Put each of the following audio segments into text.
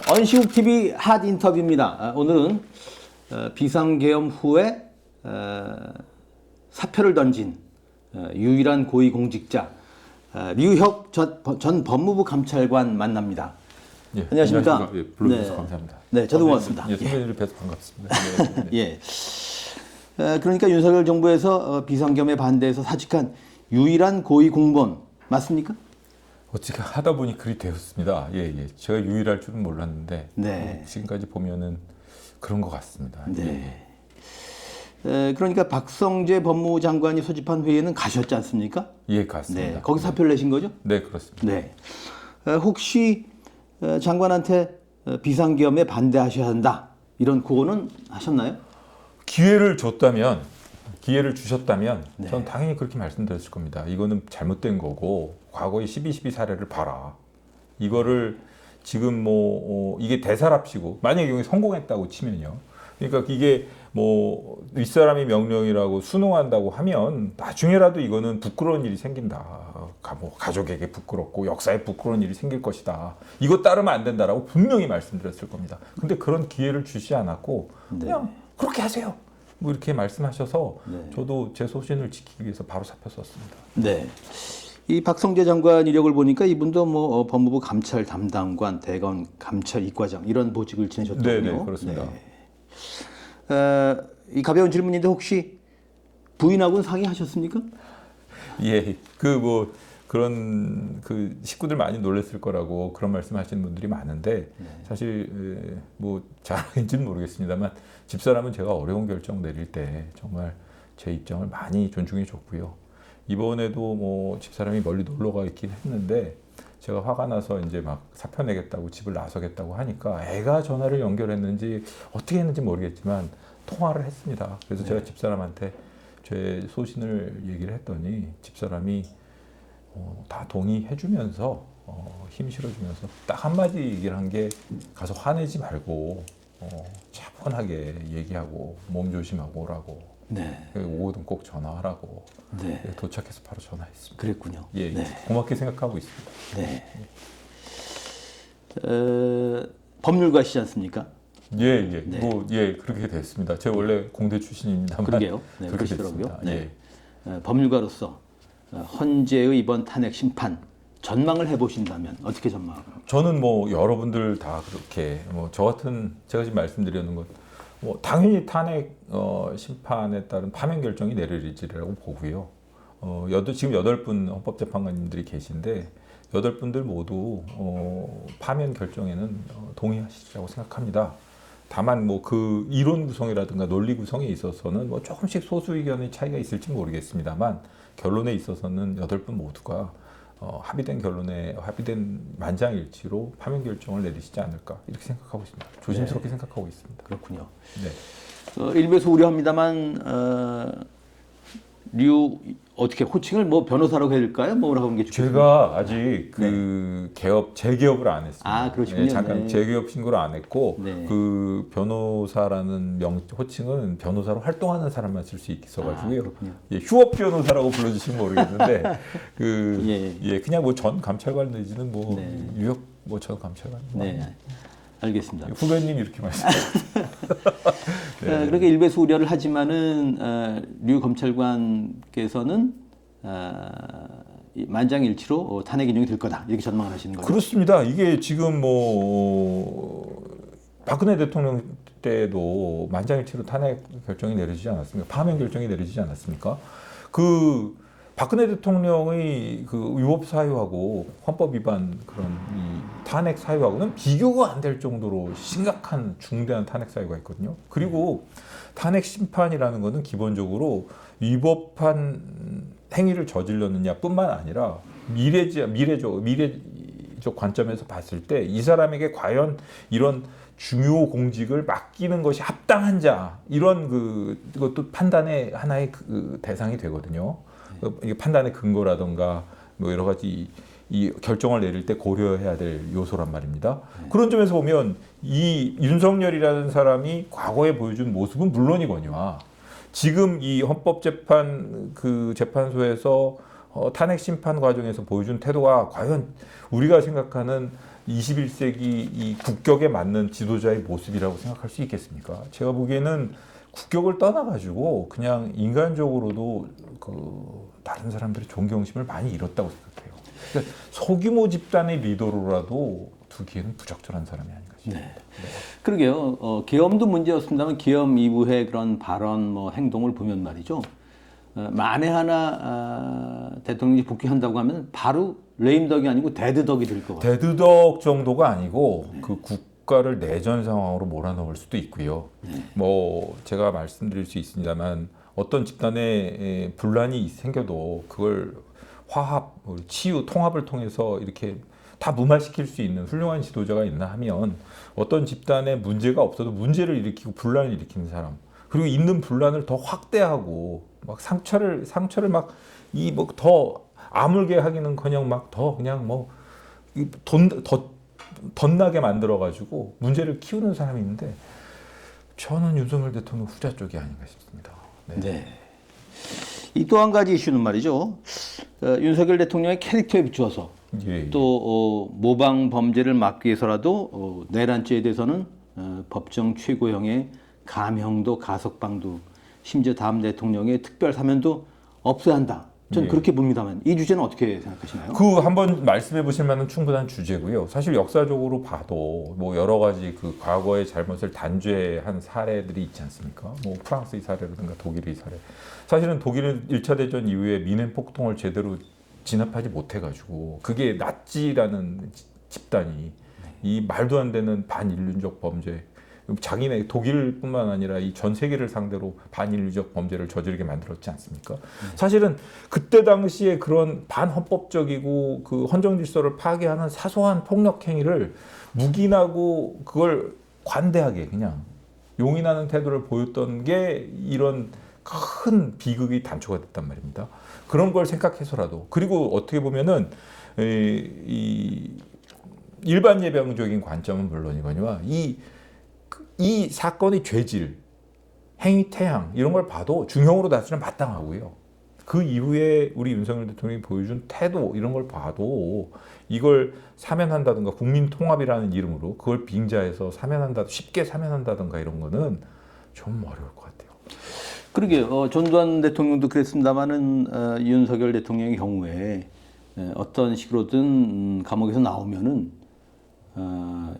언시국 TV 핫 인터뷰입니다. 오늘은 비상계엄 후에 사표를 던진 유일한 고위공직자 류혁 전 법무부 감찰관 만납니다. 예, 안녕하십니까? 예, 불러주셔서 감사합니다. 네, 저도 고맙습니다. 예, 선배님을 뵈서 반갑습니다. 네, 네. 예. 그러니까 윤석열 정부에서 비상계엄에 반대해서 사직한 유일한 고위공무원 맞습니까? 어떻게 하다 보니 그리 되었습니다. 예, 예. 제가 유일할 줄은 몰랐는데 네. 지금까지 보면은 그런 것 같습니다. 네. 그러니까 박성재 법무부 장관이 소집한 회의에는 가셨지 않습니까? 예, 갔습니다. 네. 거기 사표를 내신 거죠? 네, 그렇습니다. 네. 혹시 장관한테 비상계엄에 반대하셔야 한다 이런 고언은 하셨나요? 기회를 주셨다면 네. 저는 당연히 그렇게 말씀드렸을 겁니다. 이거는 잘못된 거고 과거의 12.12 사례를 봐라. 이거를 지금 이게 대사랍시고 만약에 이게 성공했다고 치면요. 그러니까 이게 윗사람이 명령이라고 순응한다고 하면 나중에라도 이거는 부끄러운 일이 생긴다. 가족에게 부끄럽고 역사에 부끄러운 일이 생길 것이다. 이거 따르면 안 된다라고 분명히 말씀드렸을 겁니다. 근데 그런 기회를 주지 않았고 그냥 그렇게 하세요. 이렇게 말씀하셔서 저도 제 소신을 지키기 위해서 바로 사표 썼습니다. 네. 이 박성재 장관 이력을 보니까 이분도 법무부 감찰 담당관, 대검 감찰 이과장 이런 보직을 지내셨더군요. 네, 그렇습니다. 네. 이 가벼운 질문인데 혹시 부인하고는 상의하셨습니까? 예, 그런 식구들 많이 놀랐을 거라고 그런 말씀하시는 분들이 많은데 사실 자랑인지는 모르겠습니다만 집사람은 제가 어려운 결정 내릴 때 정말 제 입장을 많이 존중해 줬고요. 이번에도 집사람이 멀리 놀러 가 있긴 했는데 제가 화가 나서 이제 막 사표 내겠다고 집을 나서겠다고 하니까 애가 전화를 연결했는지 어떻게 했는지 모르겠지만 통화를 했습니다. 그래서 제가 집사람한테 제 소신을 얘기를 했더니 집사람이 다 동의해주면서 힘 실어주면서 딱 한마디 얘기를 한 게 가서 화내지 말고 차분하게 얘기하고 몸 조심하고 오라고. 네. 오거든 꼭 전화하라고. 네. 도착해서 바로 전화했습니다. 그랬군요. 예, 네. 고맙게 생각하고 있습니다. 네. 법률가시지 않습니까? 예. 네. 그렇게 됐습니다. 제가 원래 공대 출신입니다만. 그러게요. 네, 그렇게 그러시더라고요. 됐습니다. 네. 예. 법률가로서 헌재의 이번 탄핵 심판 전망을 해보신다면 어떻게 전망합니까? 저는 여러분들 다 그렇게 제가 지금 말씀드리는 것 당연히 탄핵 심판에 따른 파면 결정이 내려지리라고 보고요. 지금 8분 헌법재판관님들이 계신데 8분들 모두 파면 결정에는 동의하시리라고 생각합니다. 다만 그 이론 구성이라든가 논리 구성에 있어서는 조금씩 소수 의견의 차이가 있을지 모르겠습니다만 결론에 있어서는 8분 모두가 합의된 만장일치로 파면 결정을 내리시지 않을까 이렇게 생각하고 있습니다. 조심스럽게 생각하고 있습니다. 그렇군요. 네. 일부에서 우려합니다만 어떻게 호칭을 변호사라고 해야 될까요? 뭐라고 하는 게 좋겠습니까? 제가 아직 재개업을 안 했습니다. 아, 그러시군요. 잠깐 재개업 신고를 안 했고 네. 변호사라는 호칭은 변호사로 활동하는 사람만 쓸 수 있어가지고요. 그렇군요. 휴업 변호사라고 불러주시면 모르겠는데 그냥 전 감찰관 내지는 유역 전 감찰관. 네. 알겠습니다. 후배님 이렇게 말씀하세요. 그렇게 일부에서 우려를 하지만은 류 검찰관께서는 만장일치로 탄핵 인용이 될 거다 이렇게 전망을 하시는 거죠. 그렇습니다. 이게 지금 박근혜 대통령 때도 만장일치로 탄핵 결정이 내려지지 않았습니까? 파면 결정이 내려지지 않았습니까? 박근혜 대통령의 위법 사유하고 헌법 위반 그런 탄핵 사유하고는 비교가 안 될 정도로 심각한 중대한 탄핵 사유가 있거든요. 그리고 탄핵 심판이라는 것은 기본적으로 위법한 행위를 저질렀느냐뿐만 아니라 미래적 관점에서 봤을 때 이 사람에게 과연 이런 중요 공직을 맡기는 것이 합당한 자 이런 그것도 판단의 하나의 대상이 되거든요. 이게 판단의 근거라든가 여러 가지 이 결정을 내릴 때 고려해야 될 요소란 말입니다. 그런 점에서 보면 이 윤석열이라는 사람이 과거에 보여준 모습은 물론이거니와 지금 이 헌법재판 재판소에서 탄핵 심판 과정에서 보여준 태도가 과연 우리가 생각하는 21세기 이 국격에 맞는 지도자의 모습이라고 생각할 수 있겠습니까? 제가 보기에는 국격을 떠나가지고 그냥 인간적으로도 다른 사람들의 존경심을 많이 잃었다고 생각해요. 그러니까 소규모 집단의 리더로라도 두기에는 부적절한 사람이 아닌가 싶습니다. 네. 그러게요. 계엄도 문제였습니다만 계엄 이후의 그런 발언, 뭐 행동을 보면 말이죠. 만에 하나 대통령이 복귀한다고 하면 바로 레임덕이 아니고 데드덕이 될 것 같아요. 데드덕 정도가 아니고 그 국가를 내전 상황으로 몰아넣을 수도 있고요. 뭐 제가 말씀드릴 수 있습니다만 어떤 집단에 분란이 생겨도 그걸 화합, 치유, 통합을 통해서 이렇게 다 무마시킬 수 있는 훌륭한 지도자가 있나 하면 어떤 집단에 문제가 없어도 문제를 일으키고 분란을 일으키는 사람, 그리고 있는 분란을 더 확대하고 막 상처를 막 이 뭐 더 아물게 하기는커녕 막 더 그냥 뭐 더 덧나게 만들어 가지고 문제를 키우는 사람이 있는데 저는 윤석열 대통령 후자 쪽이 아닌가 싶습니다. 네. 네. 이 또 한 가지 이슈는 말이죠. 윤석열 대통령의 캐릭터에 비추어서 예. 또 모방 범죄를 막기 위해서라도 내란죄에 대해서는 법정 최고형의 감형도 가석방도 심지어 다음 대통령의 특별 사면도 없어야 한다. 저는 예. 그렇게 봅니다만 이 주제는 어떻게 생각하시나요? 그 한번 말씀해 보실 만한 충분한 주제고요. 사실 역사적으로 봐도 뭐 여러 가지 그 과거의 잘못을 단죄한 사례들이 있지 않습니까? 뭐 프랑스의 사례라든가 독일의 사례. 사실은 독일은 1차 대전 이후에 미넨 폭동을 제대로 진압하지 못해가지고 그게 나치라는 집단이 이 말도 안 되는 반인륜적 범죄, 자기네 독일뿐만 아니라 이 전 세계를 상대로 반인륜적 범죄를 저지르게 만들었지 않습니까? 사실은 그때 당시에 그런 반헌법적이고 그 헌정 질서를 파괴하는 사소한 폭력 행위를 묵인하고 그걸 관대하게 그냥 용인하는 태도를 보였던 게 이런 큰 비극이 단초가 됐단 말입니다. 그런 걸 생각해서라도, 그리고 어떻게 보면은 이 일반 예방적인 관점은 물론이거니와 이 사건의 죄질, 행위 태양 이런 걸 봐도 중형으로 다스리면 마땅하고요. 그 이후에 우리 윤석열 대통령이 보여준 태도 이런 걸 봐도 이걸 사면한다든가 국민 통합이라는 이름으로 그걸 빙자해서 쉽게 사면한다든가 이런 거는 좀 어려울 것 같아요. 그러게요. 전두환 대통령도 그랬습니다만은 윤석열 대통령의 경우에 어떤 식으로든 감옥에서 나오면은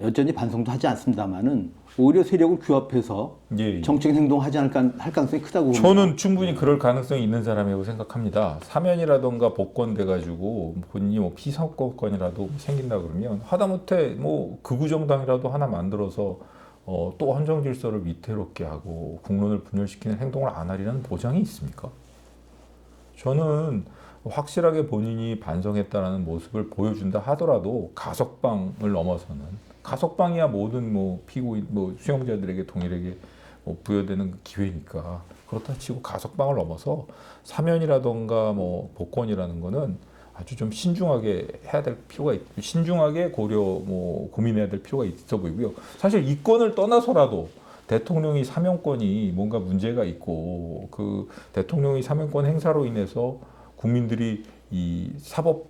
여전히 반성도 하지 않습니다만은 오히려 세력을 규합해서 예. 정치적 행동을 하지 않을 할 가능성이 크다고 봅니다. 저는 충분히 그럴 가능성이 있는 사람이라고 생각합니다. 사면이라던가 복권돼가지고 본인이 뭐 피선거권이라도 생긴다 그러면 하다못해 뭐 극우정당이라도 하나 만들어서 또 헌정 질서를 위태롭게 하고 국론을 분열시키는 행동을 안 하리라는 보장이 있습니까? 저는 확실하게 본인이 반성했다라는 모습을 보여준다 하더라도 가석방을 넘어서는, 가석방이야 모든 뭐 피고인 뭐 수용자들에게 동일하게 부여되는 기회니까 그렇다 치고 가석방을 넘어서 사면이라던가 뭐 복권이라는 거는 아주 좀 신중하게 해야 될 필요가 신중하게 고민해야 될 필요가 있어 보이고요. 사실 이권을 떠나서라도 대통령이 사면권이 뭔가 문제가 있고 그 대통령이 사면권 행사로 인해서 국민들이 이 사법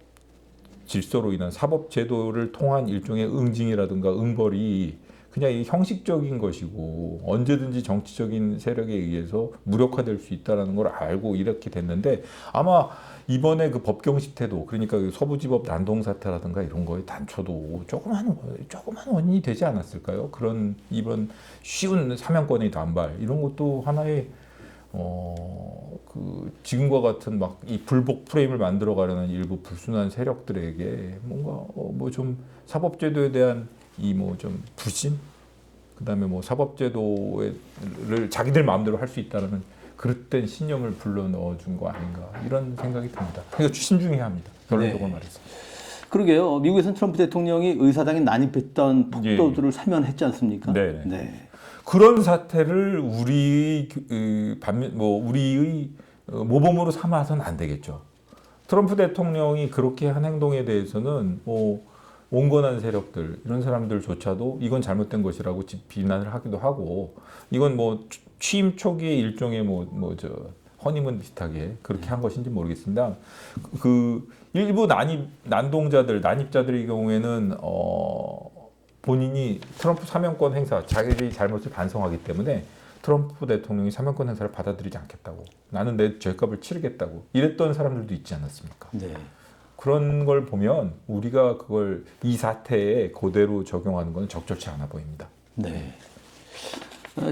질서로 인한 사법 제도를 통한 일종의 응징이라든가 응벌이 그냥 이 형식적인 것이고 언제든지 정치적인 세력에 의해서 무력화될 수 있다는 걸 알고 이렇게 됐는데 아마 이번에 그 법경식 태도, 그러니까 그 서부지법 난동 사태라든가 이런 거에 단초도 조그만 원인이 되지 않았을까요? 그런 이번 쉬운 사면권의 단발 이런 것도 하나의 그 지금과 같은 막 이 불복 프레임을 만들어 가려는 일부 불순한 세력들에게 뭔가 뭐 좀 사법제도에 대한 이 뭐 좀 불신, 그다음에 뭐 사법제도를 자기들 마음대로 할 수 있다는 그릇된 신념을 불러 넣어준 거 아닌가 이런 생각이 듭니다. 그러니까 신중해야 합니다. 결론적으로 말해서. 그러게요. 미국에서는 트럼프 대통령이 의사당에 난입했던 폭도들을 사면했지 않습니까? 네. 네. 그런 사태를 우리의 모범으로 삼아서는 안 되겠죠. 트럼프 대통령이 그렇게 한 행동에 대해서는 온건한 세력들 이런 사람들조차도 이건 잘못된 것이라고 비난을 하기도 하고, 이건 뭐 취임 초기에 일종의 허니문 비슷하게 그렇게 한 것인지 모르겠습니다. 그 일부 난입자들의 경우에는 본인이 트럼프 사면권 행사, 자기의 잘못을 반성하기 때문에 트럼프 대통령이 사면권 행사를 받아들이지 않겠다고, 나는 내 죄값을 치르겠다고 이랬던 사람들도 있지 않았습니까? 네. 그런 걸 보면 우리가 그걸 이 사태에 그대로 적용하는 건 적절치 않아 보입니다. 네.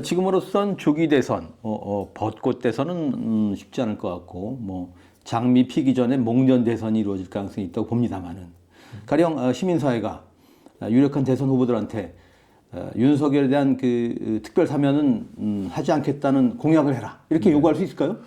지금으로선 조기 대선, 벚꽃 대선은 쉽지 않을 것 같고, 뭐 장미 피기 전에 목련 대선이 이루어질 가능성이 있다고 봅니다만은, 가령 시민사회가 유력한 대선 후보들한테 윤석열에 대한 그 특별 사면은 하지 않겠다는 공약을 해라 이렇게 요구할 수 있을까요?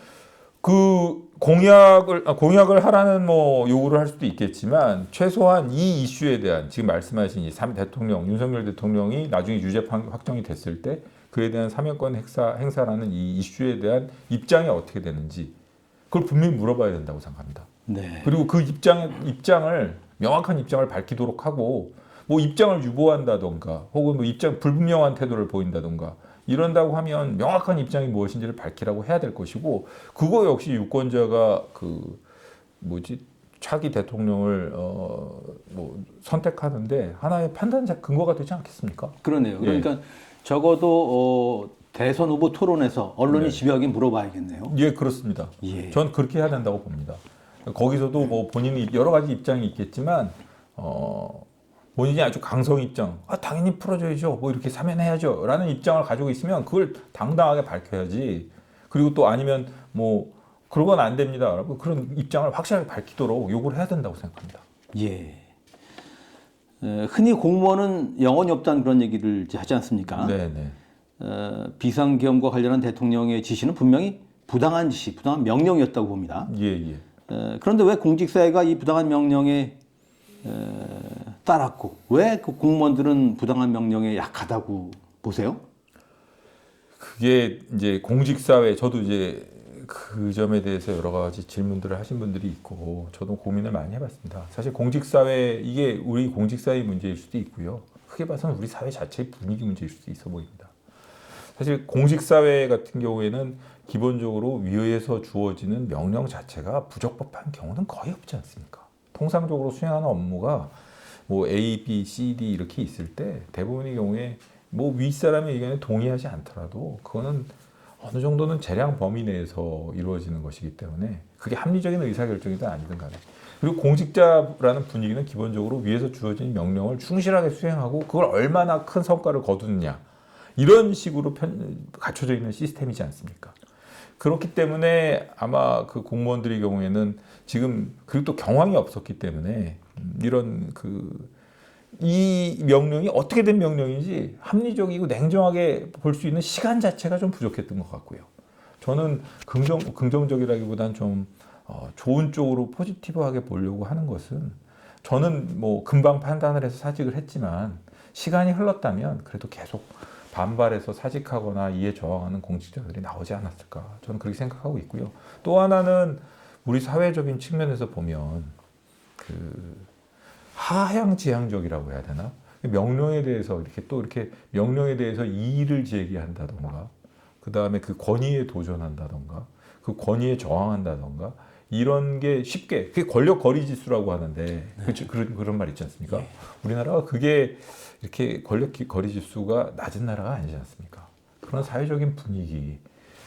그 공약을 하라는 뭐 요구를 할 수도 있겠지만 최소한 이 이슈에 대한 지금 말씀하신 윤석열 대통령이 나중에 유죄 확정이 됐을 때 그에 대한 사면권 행사라는 이 이슈에 대한 입장이 어떻게 되는지 그걸 분명히 물어봐야 된다고 생각합니다. 네. 그리고 그 입장을 명확한 입장을 밝히도록 하고 뭐 입장을 유보한다던가 혹은 뭐 입장 불분명한 태도를 보인다던가 이런다고 하면 명확한 입장이 무엇인지를 밝히라고 해야 될 것이고, 그거 역시 유권자가 차기 대통령을 선택하는데 하나의 판단적 근거가 되지 않겠습니까? 그러네요. 그러니까 적어도 대선 후보 토론에서 언론이 네. 집요하게 물어봐야겠네요. 예, 그렇습니다. 예. 전 그렇게 해야 된다고 봅니다. 거기서도 뭐 본인이 여러 가지 입장이 있겠지만 본인이 아주 강성 입장, 당연히 풀어줘야죠, 뭐 이렇게 사면해야죠 라는 입장을 가지고 있으면 그걸 당당하게 밝혀야지. 그리고 또 아니면 뭐 그러건 안 됩니다 라고 그런 입장을 확실하게 밝히도록 요구를 해야 된다고 생각합니다. 예. 흔히 공무원은 영혼이 없다는 그런 얘기를 이제 하지 않습니까? 네네. 비상계엄과 관련한 대통령의 지시는 분명히 부당한 지시, 부당한 명령이었다고 봅니다. 예. 그런데 왜 공직사회가 이 부당한 명령에 따랐고 왜 그 공무원들은 부당한 명령에 약하다고 보세요? 그게 이제 공직사회, 저도 이제 그 점에 대해서 여러 가지 질문들을 하신 분들이 있고 저도 고민을 많이 해봤습니다. 사실 공직사회, 이게 우리 공직사회의 문제일 수도 있고요. 크게 봐서는 우리 사회 자체의 분위기 문제일 수도 있어 보입니다. 사실 공직사회 같은 경우에는 기본적으로 위에서 주어지는 명령 자체가 부적법한 경우는 거의 없지 않습니까? 통상적으로 수행하는 업무가 뭐 A, B, C, D 이렇게 있을 때 대부분의 경우에 뭐 윗사람의 의견에 동의하지 않더라도 그거는 어느 정도는 재량 범위 내에서 이루어지는 것이기 때문에 그게 합리적인 의사결정이든 아니든 간에, 그리고 공직자라는 분위기는 기본적으로 위에서 주어진 명령을 충실하게 수행하고 그걸 얼마나 큰 성과를 거두느냐 이런 식으로 갖춰져 있는 시스템이지 않습니까? 그렇기 때문에 아마 그 공무원들의 경우에는 지금, 그리고 또 경황이 없었기 때문에 이런 이 명령이 어떻게 된 명령인지 합리적이고 냉정하게 볼 수 있는 시간 자체가 좀 부족했던 것 같고요. 저는 긍정적이라기보다는 좀 좋은 쪽으로 포지티브하게 보려고 하는 것은, 저는 뭐 금방 판단을 해서 사직을 했지만 시간이 흘렀다면 그래도 계속 반발해서 사직하거나 이에 저항하는 공직자들이 나오지 않았을까, 저는 그렇게 생각하고 있고요. 또 하나는 우리 사회적인 측면에서 보면 하향지향적이라고 해야 되나? 명령에 대해서 이렇게 명령에 대해서 이의를 제기한다던가, 그 다음에 그 권위에 도전한다던가, 그 권위에 저항한다던가, 이런 게 쉽게, 그게 권력 거리 지수라고 하는데, 네. 그런 말 있지 않습니까? 네. 우리나라가 그게 이렇게 권력 거리 지수가 낮은 나라가 아니지 않습니까? 그런 사회적인 분위기,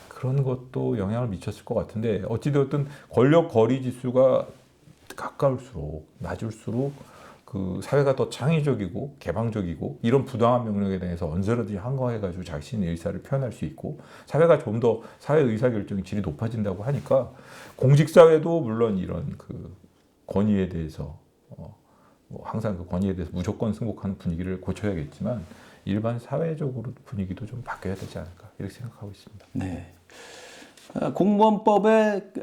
그런 것도 영향을 미쳤을 것 같은데, 어찌되었든 권력 거리 지수가 가까울수록, 낮을수록 그 사회가 더 창의적이고 개방적이고, 이런 부당한 명령에 대해서 언제든지 항거해가지고 자신의 의사를 표현할 수 있고, 사회가 좀 더 사회 의사결정의 질이 높아진다고 하니까, 공직사회도 물론 이런 그 권위에 대해서 항상 그 권위에 대해서 무조건 승복하는 분위기를 고쳐야겠지만, 일반 사회적으로 분위기도 좀 바뀌어야 되지 않을까, 이렇게 생각하고 있습니다. 네. 공무원법에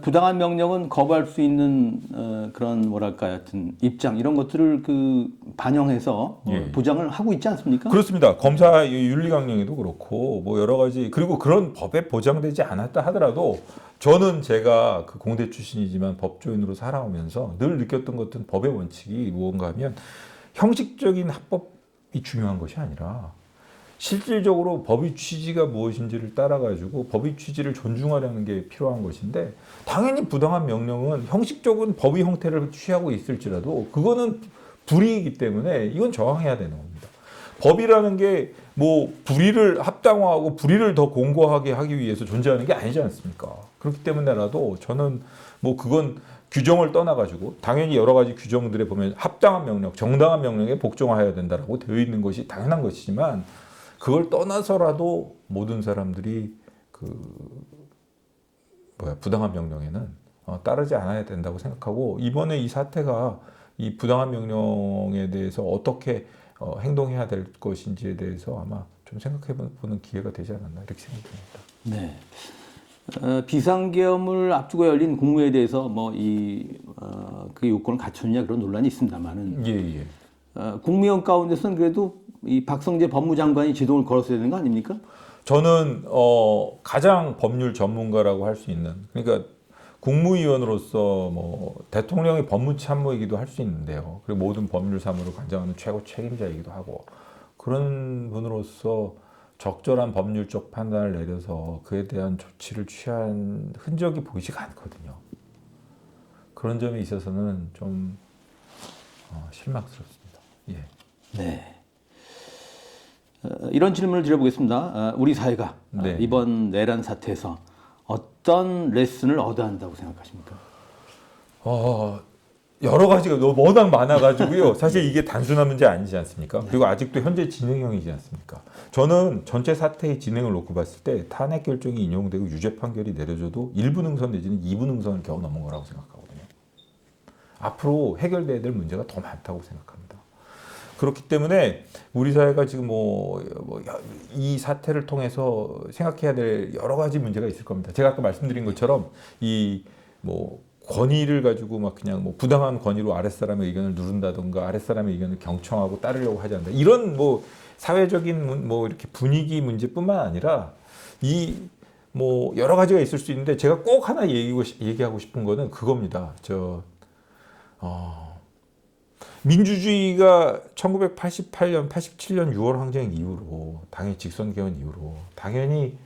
부당한 명령은 거부할 수 있는 그런 뭐랄까 하여튼 입장, 이런 것들을 반영해서 보장을 하고 있지 않습니까? 그렇습니다. 검사 윤리강령에도 그렇고 뭐 여러 가지, 그리고 그런 법에 보장되지 않았다 하더라도, 저는 제가 그 공대 출신이지만 법조인으로 살아오면서 늘 느꼈던 것은, 법의 원칙이 무언가 하면 형식적인 합법이 중요한 것이 아니라 실질적으로 법의 취지가 무엇인지를 따라가지고 법의 취지를 존중하려는 게 필요한 것인데 당연히 부당한 명령은 형식적인 법의 형태를 취하고 있을지라도 그거는 불이익이기 때문에 이건 저항해야 되는 겁니다. 법이라는 게 뭐 불의를 합당화하고 불의를 더 공고하게 하기 위해서 존재하는 게 아니지 않습니까? 그렇기 때문에라도 저는 뭐 그건 규정을 떠나가지고 당연히 여러 가지 규정들에 보면 합당한 명령, 정당한 명령에 복종하여야 된다라고 되어 있는 것이 당연한 것이지만 그걸 떠나서라도 모든 사람들이 부당한 명령에는 따르지 않아야 된다고 생각하고 이번에 이 사태가 이 부당한 명령에 대해서 어떻게 행동해야 될 것인지에 대해서 아마 좀 생각해보는 기회가 되지 않았나 이렇게 생각합니다. 네. 비상계엄을 앞두고 열린 국무회에 대해서 그 요건을 갖췄냐 그런 논란이 있습니다만은 예. 국무위원 가운데서는 그래도 이 박성재 법무장관이 제동을 걸었어야 되는 거 아닙니까? 저는 가장 법률 전문가라고 할 수 있는 그러니까 국무위원으로서 뭐 대통령의 법무참모이기도 할 수 있는데요. 그리고 모든 법률 사무를 관장하는 최고 책임자이기도 하고 그런 분으로서 적절한 법률적 판단을 내려서 그에 대한 조치를 취한 흔적이 보이지가 않거든요. 그런 점에 있어서는 좀 실망스럽습니다. 예. 네. 이런 질문을 드려보겠습니다. 우리 사회가 네. 이번 내란 사태에서 어떤 레슨을 얻어야 한다고 생각하십니까? 여러 가지가 너무 워낙 많아가지고요. 사실 이게 단순한 문제 아니지 않습니까? 그리고 아직도 현재 진행형이지 않습니까? 저는 전체 사태의 진행을 놓고 봤을 때 탄핵 결정이 인용되고 유죄 판결이 내려져도 1부 능선 내지는 2부 능선을 겨우 넘은 거라고 생각하거든요. 앞으로 해결돼야 될 문제가 더 많다고 생각합니다. 그렇기 때문에 우리 사회가 지금 이 사태를 통해서 생각해야 될 여러 가지 문제가 있을 겁니다. 제가 아까 말씀드린 것처럼 권위를 가지고 그냥 부당한 권위로 아랫사람의 의견을 누른다든가 아랫사람의 의견을 경청하고 따르려고 하지 않는다. 이런 사회적인 이렇게 분위기 문제뿐만 아니라 여러 가지가 있을 수 있는데 제가 꼭 하나 얘기하고 싶은 거는 그겁니다. 민주주의가 1988년, 87년 6월 항쟁 이후로 당의 직선 개헌 이후로 당연히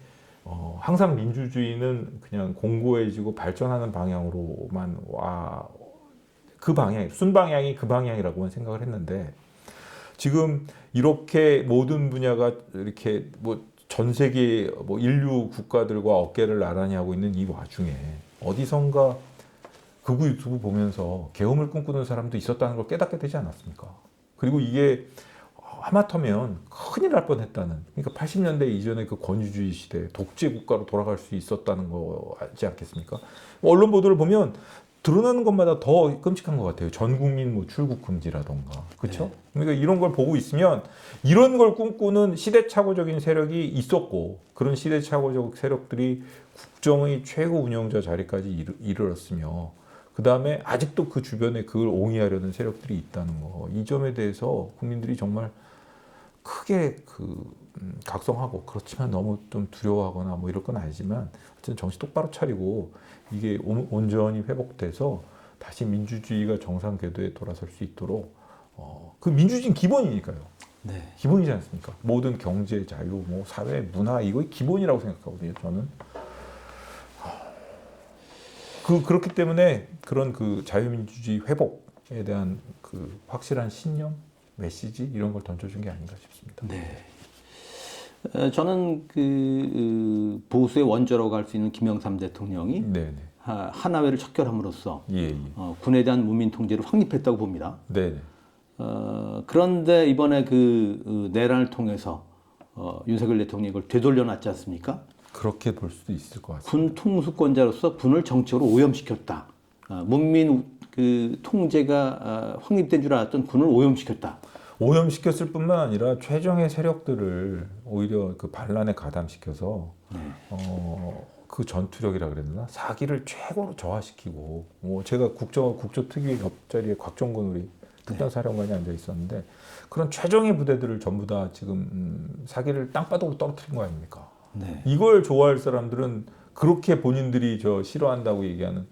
항상 민주주의는 그냥 공고해지고 발전하는 방향으로만 그 방향, 순방향이 그 방향이라고만 생각을 했는데 지금 이렇게 모든 분야가 이렇게 전 세계 인류 국가들과 어깨를 나란히 하고 있는 이 와중에 어디선가 극우 유튜브 보면서 계엄을 꿈꾸는 사람도 있었다는 걸 깨닫게 되지 않았습니까? 그리고 이게 하마터면 큰일 날 뻔했다는 그러니까 80년대 이전의 그 권위주의 시대 독재 국가로 돌아갈 수 있었다는 거지 않겠습니까? 언론 보도를 보면 드러나는 것마다 더 끔찍한 것 같아요. 전 국민 출국 금지라던가 그렇죠? 네. 그러니까 이런 걸 보고 있으면 이런 걸 꿈꾸는 시대착오적인 세력이 있었고 그런 시대착오적 세력들이 국정의 최고 운영자 자리까지 이르렀으며 그 다음에 아직도 그 주변에 그걸 옹이하려는 세력들이 있다는 거. 이 점에 대해서 국민들이 정말 크게 각성하고 그렇지만 너무 좀 두려워하거나 이럴 건 아니지만 어쨌든 정신 똑바로 차리고 이게 온전히 회복돼서 다시 민주주의가 정상 궤도에 돌아설 수 있도록 그 민주주의는 기본이니까요. 네. 기본이지 않습니까? 모든 경제 자유, 사회, 문화 이거 기본이라고 생각하거든요. 저는. 그렇기 때문에 그런 자유민주주의 회복에 대한 확실한 신념, 메시지 이런 걸 던져준 게 아닌가 싶습니다. 네. 저는 보수의 원조라고 할 수 있는 김영삼 대통령이 네네. 하나회를 척결함으로써 예. 군에 대한 문민 통제를 확립했다고 봅니다. 네네. 그런데 이번에 내란을 통해서 윤석열 대통령이 이걸 되돌려놨지 않습니까? 그렇게 볼 수도 있을 것 같습니다. 군 통수권자로서 군을 정치적으로 오염시켰다. 문민 통제가 확립된 줄 알았던 군을 오염시켰다. 오염시켰을 뿐만 아니라 최정의 세력들을 오히려 반란에 가담시켜서 그 전투력이라 그래야 되나 사기를 최고로 저하시키고 제가 국조특위 옆자리에 곽종근 우리 특전사령관이 앉아 있었는데 그런 최정의 부대들을 전부 다 지금 사기를 땅바닥으로 떨어뜨린 거 아닙니까? 네. 이걸 좋아할 사람들은 그렇게 본인들이 싫어한다고 얘기하는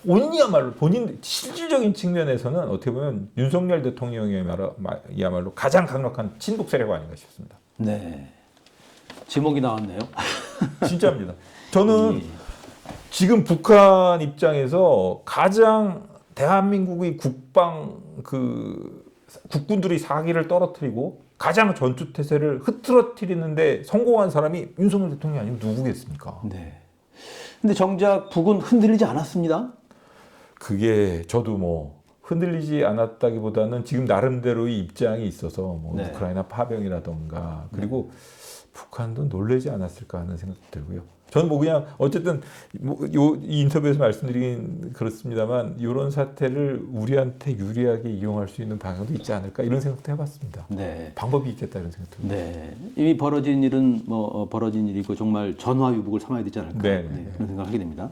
본인이야말로 실질적인 측면에서는 어떻게 보면 윤석열 대통령이야말로 가장 강력한 친북 세력 아닌가 싶습니다. 네. 제목이 나왔네요. 진짜입니다. 저는 지금 북한 입장에서 가장 대한민국의 국군들이 사기를 떨어뜨리고 가장 전투 태세를 흐트러뜨리는데 성공한 사람이 윤석열 대통령이 아니면 누구겠습니까? 네. 근데 정작 북은 흔들리지 않았습니다. 그게 저도 뭐 흔들리지 않았다기보다는 지금 나름대로의 입장이 있어서 뭐 네. 우크라이나 파병이라던가 그리고 북한도 놀라지 않았을까 하는 생각도 들고요. 저는 뭐 그냥 어쨌든 이 인터뷰에서 말씀드리긴 그렇습니다만 이런 사태를 우리한테 유리하게 이용할 수 있는 방향도 있지 않을까 이런 생각도 해봤습니다. 네. 방법이 있겠다 이런 생각도 듭니다. 네. 이미 벌어진 일은 벌어진 일이고 정말 전화위복을 삼아야 되지 않을까 네. 그런 생각을 하게 됩니다.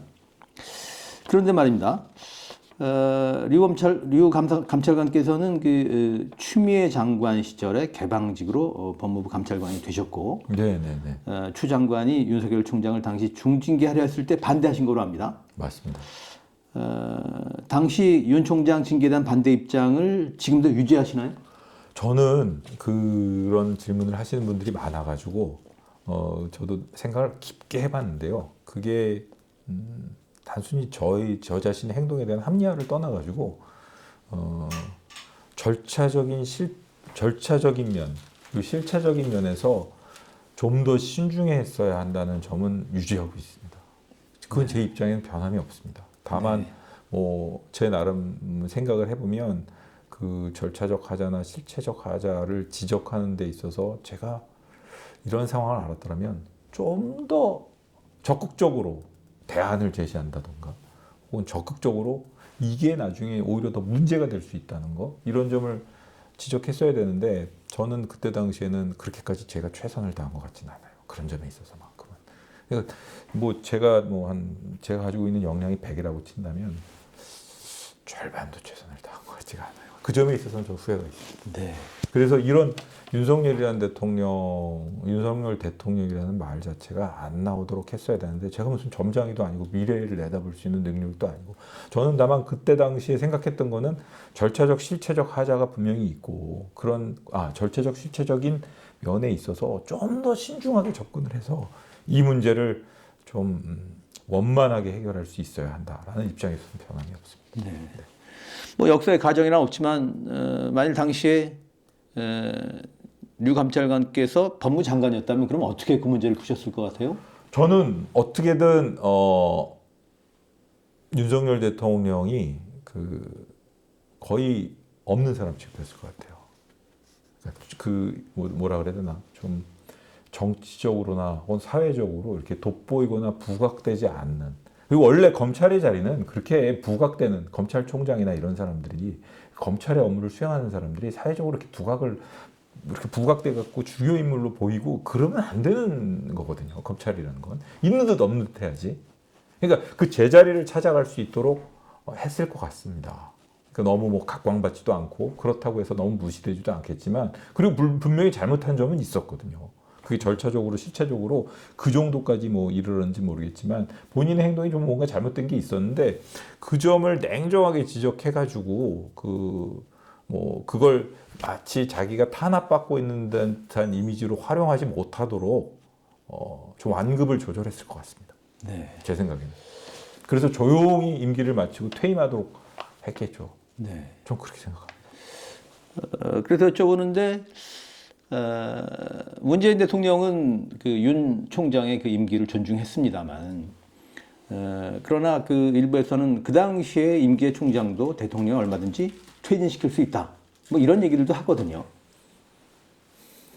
그런데 말입니다. 류 감찰관께서는 그 추미애 장관 시절에 개방직으로 법무부 감찰관이 되셨고 네네네. 추 장관이 윤석열 총장을 당시 중징계하려 했을 때 반대하신 걸로 압니다. 맞습니다. 당시 윤 총장 징계에 대한 반대 입장을 지금도 유지하시나요? 저는 그런 질문을 하시는 분들이 많아가지고 저도 생각을 깊게 해봤는데요. 그게 단순히 저 자신의 행동에 대한 합리화를 떠나가지고 절차적인 면 그리고 실체적인 면에서 좀 더 신중했어야 한다는 점은 유지하고 있습니다. 그건 제 입장에는 변함이 없습니다. 다만 뭐 제 나름 생각을 해보면 그 절차적 하자나 실체적 하자를 지적하는 데 있어서 제가 이런 상황을 알았더라면 좀 더 적극적으로 대안을 제시한다던가 혹은 적극적으로 이게 나중에 오히려 더 문제가 될 수 있다는 거 이런 점을 지적했어야 되는데 저는 그때 당시에는 그렇게까지 제가 최선을 다한 것 같지는 않아요. 그런 점에 있어서만큼은. 그러니까 뭐 제가 가지고 있는 역량이 100이라고 친다면 절반도 최선을 다한 것 같지가 않아요. 그 점에 있어서는 좀 후회가 있습니다. 네. 그래서 이런 윤석열 대통령이라는 말 자체가 안 나오도록 했어야 되는데 제가 무슨 점장이도 아니고 미래를 내다볼 수 있는 능력도 아니고 저는 다만 그때 당시에 생각했던 거는 절차적 실체적 하자가 분명히 있고 그런 절차적 실체적인 면에 있어서 좀 더 신중하게 접근을 해서 이 문제를 좀 원만하게 해결할 수 있어야 한다라는 입장에서는 변함이 없습니다. 네. 뭐 역사의 가정이란 없지만 만일 당시에 류 감찰관께서 법무장관이었다면 그럼 어떻게 그 문제를 푸셨을 것 같아요? 저는 어떻게든 윤석열 대통령이 거의 없는 사람 취급했을 것 같아요. 뭐라 그래야 되나 좀 정치적으로나 혹은 사회적으로 이렇게 돋보이거나 부각되지 않는 그리고 원래 검찰의 자리는 그렇게 부각되는 검찰총장이나 이런 사람들이 검찰의 업무를 수행하는 사람들이 사회적으로 이렇게 부각돼 갖고 주요 인물로 보이고 그러면 안 되는 거거든요. 검찰이라는 건 있는 듯 없는 듯 해야지. 그러니까 그 제자리를 찾아갈 수 있도록 했을 것 같습니다. 그러니까 너무 뭐 각광받지도 않고 그렇다고 해서 너무 무시되지도 않겠지만 그리고 분명히 잘못한 점은 있었거든요. 그게 절차적으로 실체적으로 그 정도까지 뭐 이르렀는지 모르겠지만 본인의 행동이 좀 뭔가 잘못된 게 있었는데 그 점을 냉정하게 지적해가지고 그걸 마치 자기가 탄압받고 있는 듯한 이미지로 활용하지 못하도록 좀 완급을 조절했을 것 같습니다. 네. 제 생각에는. 그래서 조용히 임기를 마치고 퇴임하도록 했겠죠. 네. 좀 그렇게 생각합니다. 그래서 여쭤보는데 문재인 대통령은 그 윤 총장의 그 임기를 존중했습니다만 그러나 그 일부에서는 그 당시에 임기의 총장도 대통령을 얼마든지 퇴진시킬 수 있다. 뭐 이런 얘기들도 하거든요.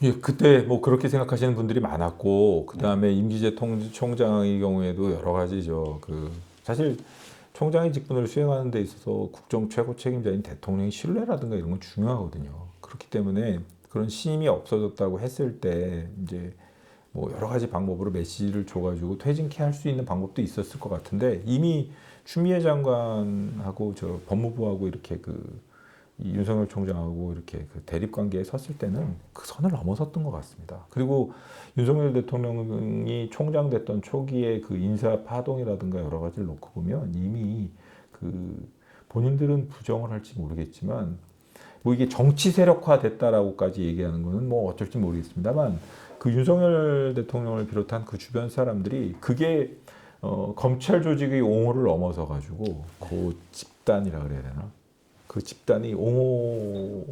예, 그때 뭐 그렇게 생각하시는 분들이 많았고 그 다음에 임기제 총장의 경우에도 여러 가지죠. 사실 총장의 직분을 수행하는 데 있어서 국정 최고 책임자인 대통령의 신뢰라든가 이런 건 중요하거든요. 그렇기 때문에 그런 신임이 없어졌다고 했을 때 이제 뭐 여러 가지 방법으로 메시지를 줘가지고 퇴진케 할 수 있는 방법도 있었을 것 같은데 이미 추미애 장관하고 법무부하고 이렇게 이 윤석열 총장하고 이렇게 대립 관계에 섰을 때는 그 선을 넘어섰던 것 같습니다. 그리고 윤석열 대통령이 총장 됐던 초기에 그 인사 파동이라든가 여러 가지를 놓고 보면 이미 본인들은 부정을 할지 모르겠지만 뭐 이게 정치 세력화 됐다라고까지 얘기하는 거는 뭐 어쩔지 모르겠습니다만 그 윤석열 대통령을 비롯한 그 주변 사람들이 그게 검찰 조직의 옹호를 넘어서 가지고 그 집단이라 그래야 되나? 그 집단이 옹호에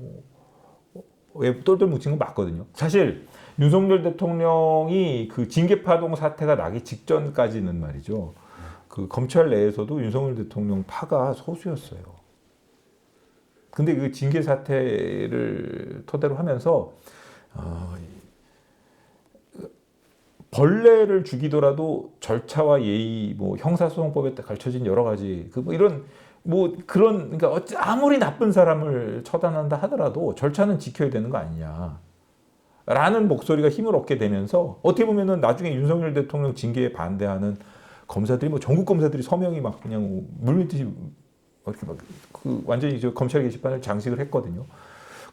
똘똘 뭉친 건 맞거든요. 사실 윤석열 대통령이 그 징계파동 사태가 나기 직전까지는 말이죠. 그 검찰 내에서도 윤석열 대통령 파가 소수였어요. 근데 그 징계 사태를 토대로 하면서 벌레를 죽이더라도 절차와 예의, 뭐 형사소송법에 갖춰진 여러 가지 그 뭐 이런 뭐 그런 그러니까 아무리 나쁜 사람을 처단한다 하더라도 절차는 지켜야 되는 거 아니냐. 라는 목소리가 힘을 얻게 되면서 어떻게 보면은 나중에 윤석열 대통령 징계에 반대하는 검사들이 뭐 전국 검사들이 서명이 막 그냥 물밀듯이 이렇게 막 그 완전히 저 검찰 게시판을 장식을 했거든요.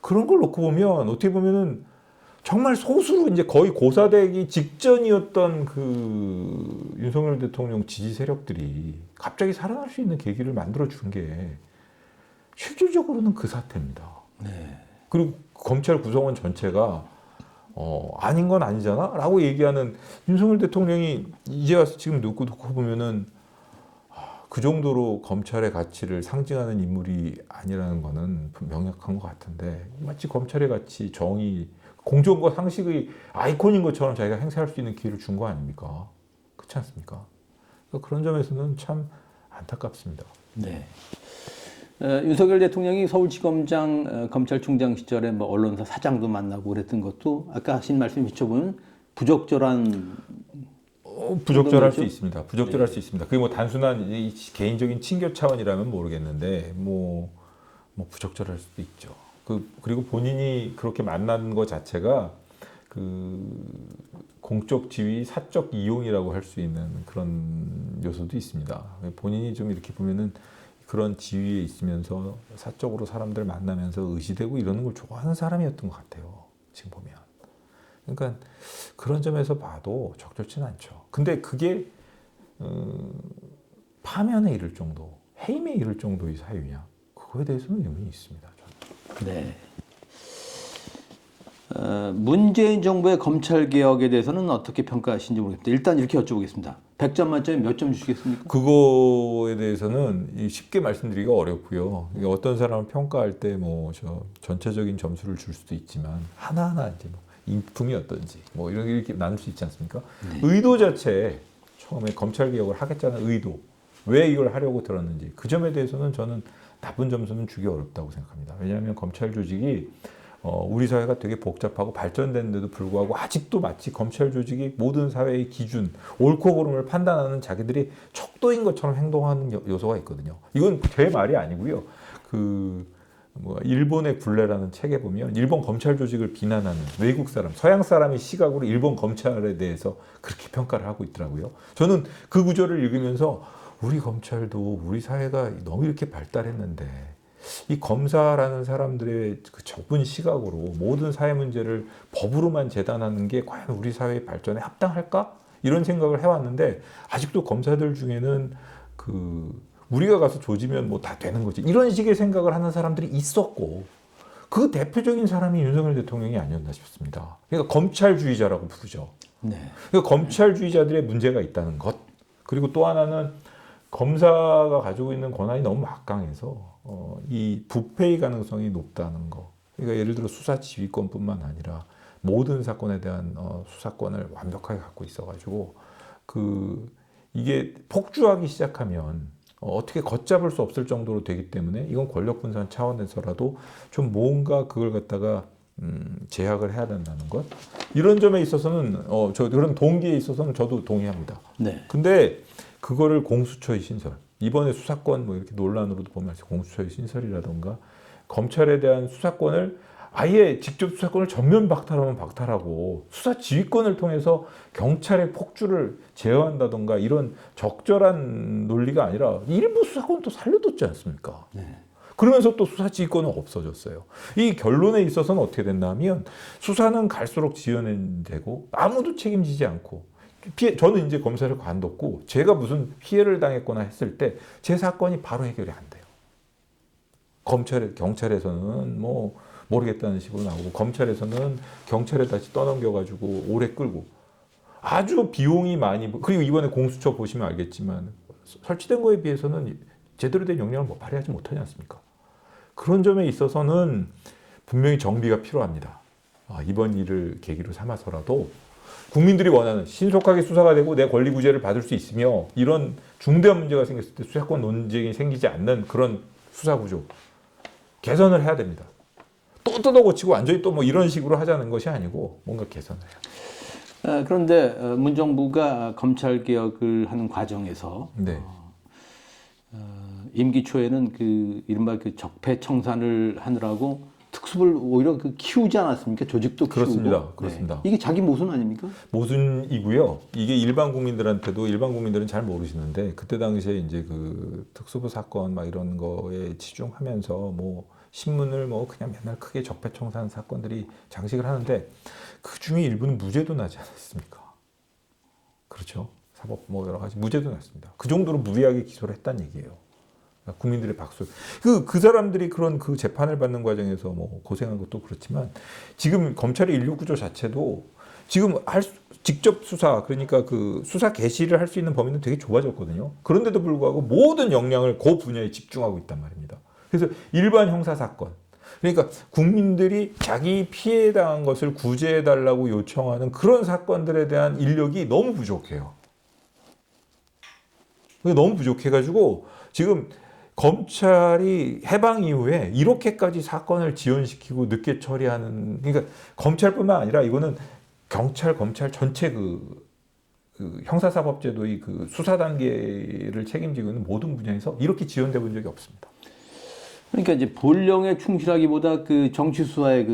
그런 걸 놓고 보면 어떻게 보면은 정말 소수로 이제 거의 고사되기 직전이었던 그 윤석열 대통령 지지 세력들이 갑자기 살아날 수 있는 계기를 만들어 준 게 실질적으로는 그 사태입니다. 네. 그리고 검찰 구성원 전체가 아닌 건 아니잖아? 라고 얘기하는 윤석열 대통령이 이제 와서 지금 놓고 보면은 그 정도로 검찰의 가치를 상징하는 인물이 아니라는 거는 명확한 것 같은데 마치 검찰의 가치, 정의, 공정과 상식의 아이콘인 것처럼 자기가 행사할 수 있는 기회를 준 거 아닙니까? 그렇지 않습니까? 그러니까 그런 점에서는 참 안타깝습니다. 네. 윤석열 대통령이 서울지검장 검찰총장 시절에 뭐 언론사 사장도 만나고 그랬던 것도 아까 하신 말씀 비춰보면 부적절한 부적절할 수 있습니다. 부적절할 수 있습니다. 그게 뭐 단순한 개인적인 친교 차원이라면 모르겠는데 뭐 부적절할 수도 있죠. 그리고 본인이 그렇게 만난 것 자체가 그 공적 지위, 사적 이용이라고 할 수 있는 그런 요소도 있습니다. 본인이 좀 이렇게 보면은 그런 지위에 있으면서 사적으로 사람들 만나면서 의지되고 이러는 걸 좋아하는 사람이었던 것 같아요. 지금 보면. 그러니까 그런 점에서 봐도 적절치는 않죠. 근데 그게 파면에 이를 정도, 해임에 이를 정도의 사유냐? 그거에 대해서는 의문이 있습니다. 저는. 네. 문재인 정부의 검찰 개혁에 대해서는 어떻게 평가하시는지 모르겠습니다. 일단 이렇게 여쭤보겠습니다. 100점 만점에 몇 점 주시겠습니까? 그거에 대해서는 쉽게 말씀드리기가 어렵고요. 어떤 사람을 평가할 때 뭐 전체적인 점수를 줄 수도 있지만 하나하나 이제 뭐 인품이 어떤지 뭐 이렇게 나눌 수 있지 않습니까? 네. 의도 자체에 처음에 검찰 개혁을 하겠다는 의도, 왜 이걸 하려고 들었는지 그 점에 대해서는 저는 나쁜 점수는 주기 어렵다고 생각합니다. 왜냐하면 검찰 조직이 우리 사회가 되게 복잡하고 발전됐는데도 불구하고 아직도 마치 검찰 조직이 모든 사회의 기준, 옳고 그름을 판단하는 자기들이 척도인 것처럼 행동하는 요소가 있거든요. 이건 제 말이 아니고요. 일본의 굴레라는 책에 보면 일본 검찰 조직을 비난하는 외국 사람, 서양 사람의 시각으로 일본 검찰에 대해서 그렇게 평가를 하고 있더라고요. 저는 그 구절을 읽으면서 우리 검찰도 우리 사회가 너무 이렇게 발달했는데 이 검사라는 사람들의 그 좁은 시각으로 모든 사회 문제를 법으로만 재단하는 게 과연 우리 사회의 발전에 합당할까? 이런 생각을 해왔는데 아직도 검사들 중에는 우리가 가서 조지면 뭐 다 되는 거지 이런 식의 생각을 하는 사람들이 있었고 그 대표적인 사람이 윤석열 대통령이 아니었나 싶습니다. 그러니까 검찰주의자라고 부르죠. 네. 그러니까 검찰주의자들의 문제가 있다는 것. 그리고 또 하나는 검사가 가지고 있는 권한이 너무 막강해서 이 부패의 가능성이 높다는 거. 그러니까 예를 들어 수사 지휘권뿐만 아니라 모든 사건에 대한 수사권을 완벽하게 갖고 있어가지고 이게 폭주하기 시작하면 어떻게 걷잡을 수 없을 정도로 되기 때문에 이건 권력 분산 차원에서라도 좀 뭔가 그걸 갖다가 제약을 해야 된다는 것. 이런 점에 있어서는 그런 동기에 있어서는 저도 동의합니다. 네. 근데 그거를 공수처의 신설, 이번에 수사권 뭐 이렇게 논란으로도 보면 공수처의 신설이라던가 검찰에 대한 수사권을 아예 직접 수사권을 전면 박탈하면 박탈하고 수사 지휘권을 통해서 경찰의 폭주를 제어한다던가 이런 적절한 논리가 아니라 일부 수사권도 살려뒀지 않습니까? 네. 그러면서 또 수사 지휘권은 없어졌어요. 이 결론에 있어서는 어떻게 됐냐면 수사는 갈수록 지연되고 아무도 책임지지 않고 저는 이제 검사를 관뒀고 제가 무슨 피해를 당했거나 했을 때 제 사건이 바로 해결이 안 돼요. 경찰에서는 뭐 모르겠다는 식으로 나오고 검찰에서는 경찰에 다시 떠넘겨가지고 오래 끌고 아주 비용이 많이 그리고 이번에 공수처 보시면 알겠지만 설치된 거에 비해서는 제대로 된 역량을 뭐 발휘하지 못하지 않습니까? 그런 점에 있어서는 분명히 정비가 필요합니다. 이번 일을 계기로 삼아서라도 국민들이 원하는 신속하게 수사가 되고 내 권리 구제를 받을 수 있으며 이런 중대한 문제가 생겼을 때 수사권 논쟁이 생기지 않는 그런 수사 구조 개선을 해야 됩니다. 또 뜯어고치고 완전히 또 뭐 이런 식으로 하자는 것이 아니고 뭔가 개선을 해야 돼요. 그런데 문정부가 검찰 개혁을 하는 과정에서 네. 임기 초에는 그 이른바 그 적폐청산을 하느라고 특수부를 오히려 그 키우지 않았습니까? 조직도 키우고. 그렇습니다. 그렇습니다. 이게 자기 모순 아닙니까? 모순이고요. 이게 일반 국민들은 잘 모르시는데 그때 당시에 이제 그 특수부 사건 막 이런 거에 치중하면서 뭐 신문을 뭐 그냥 맨날 크게 적폐청산 사건들이 장식을 하는데 그 중에 일부는 무죄도 나지 않았습니까? 그렇죠. 사법 뭐 여러 가지 무죄도 났습니다. 그 정도로 무리하게 기소를 했다는 얘기예요. 국민들의 박수. 그 사람들이 그런 그 재판을 받는 과정에서 뭐 고생한 것도 그렇지만 지금 검찰의 인력 구조 자체도 지금 직접 수사 그러니까 그 수사 개시를 할 수 있는 범위는 되게 좁아졌거든요. 그런데도 불구하고 모든 역량을 그 분야에 집중하고 있단 말입니다. 그래서 일반 형사 사건 그러니까 국민들이 자기 피해 당한 것을 구제해 달라고 요청하는 그런 사건들에 대한 인력이 너무 부족해요. 너무 부족해가지고 지금 검찰이 해방 이후에 이렇게까지 사건을 지연시키고 늦게 처리하는 그러니까 검찰뿐만 아니라 이거는 경찰, 검찰 전체 그 형사사법제도의 그 수사 단계를 책임지고 있는 모든 분야에서 이렇게 지연돼 본 적이 없습니다. 그러니까 이제 본령에 충실하기보다 그 정치 수사에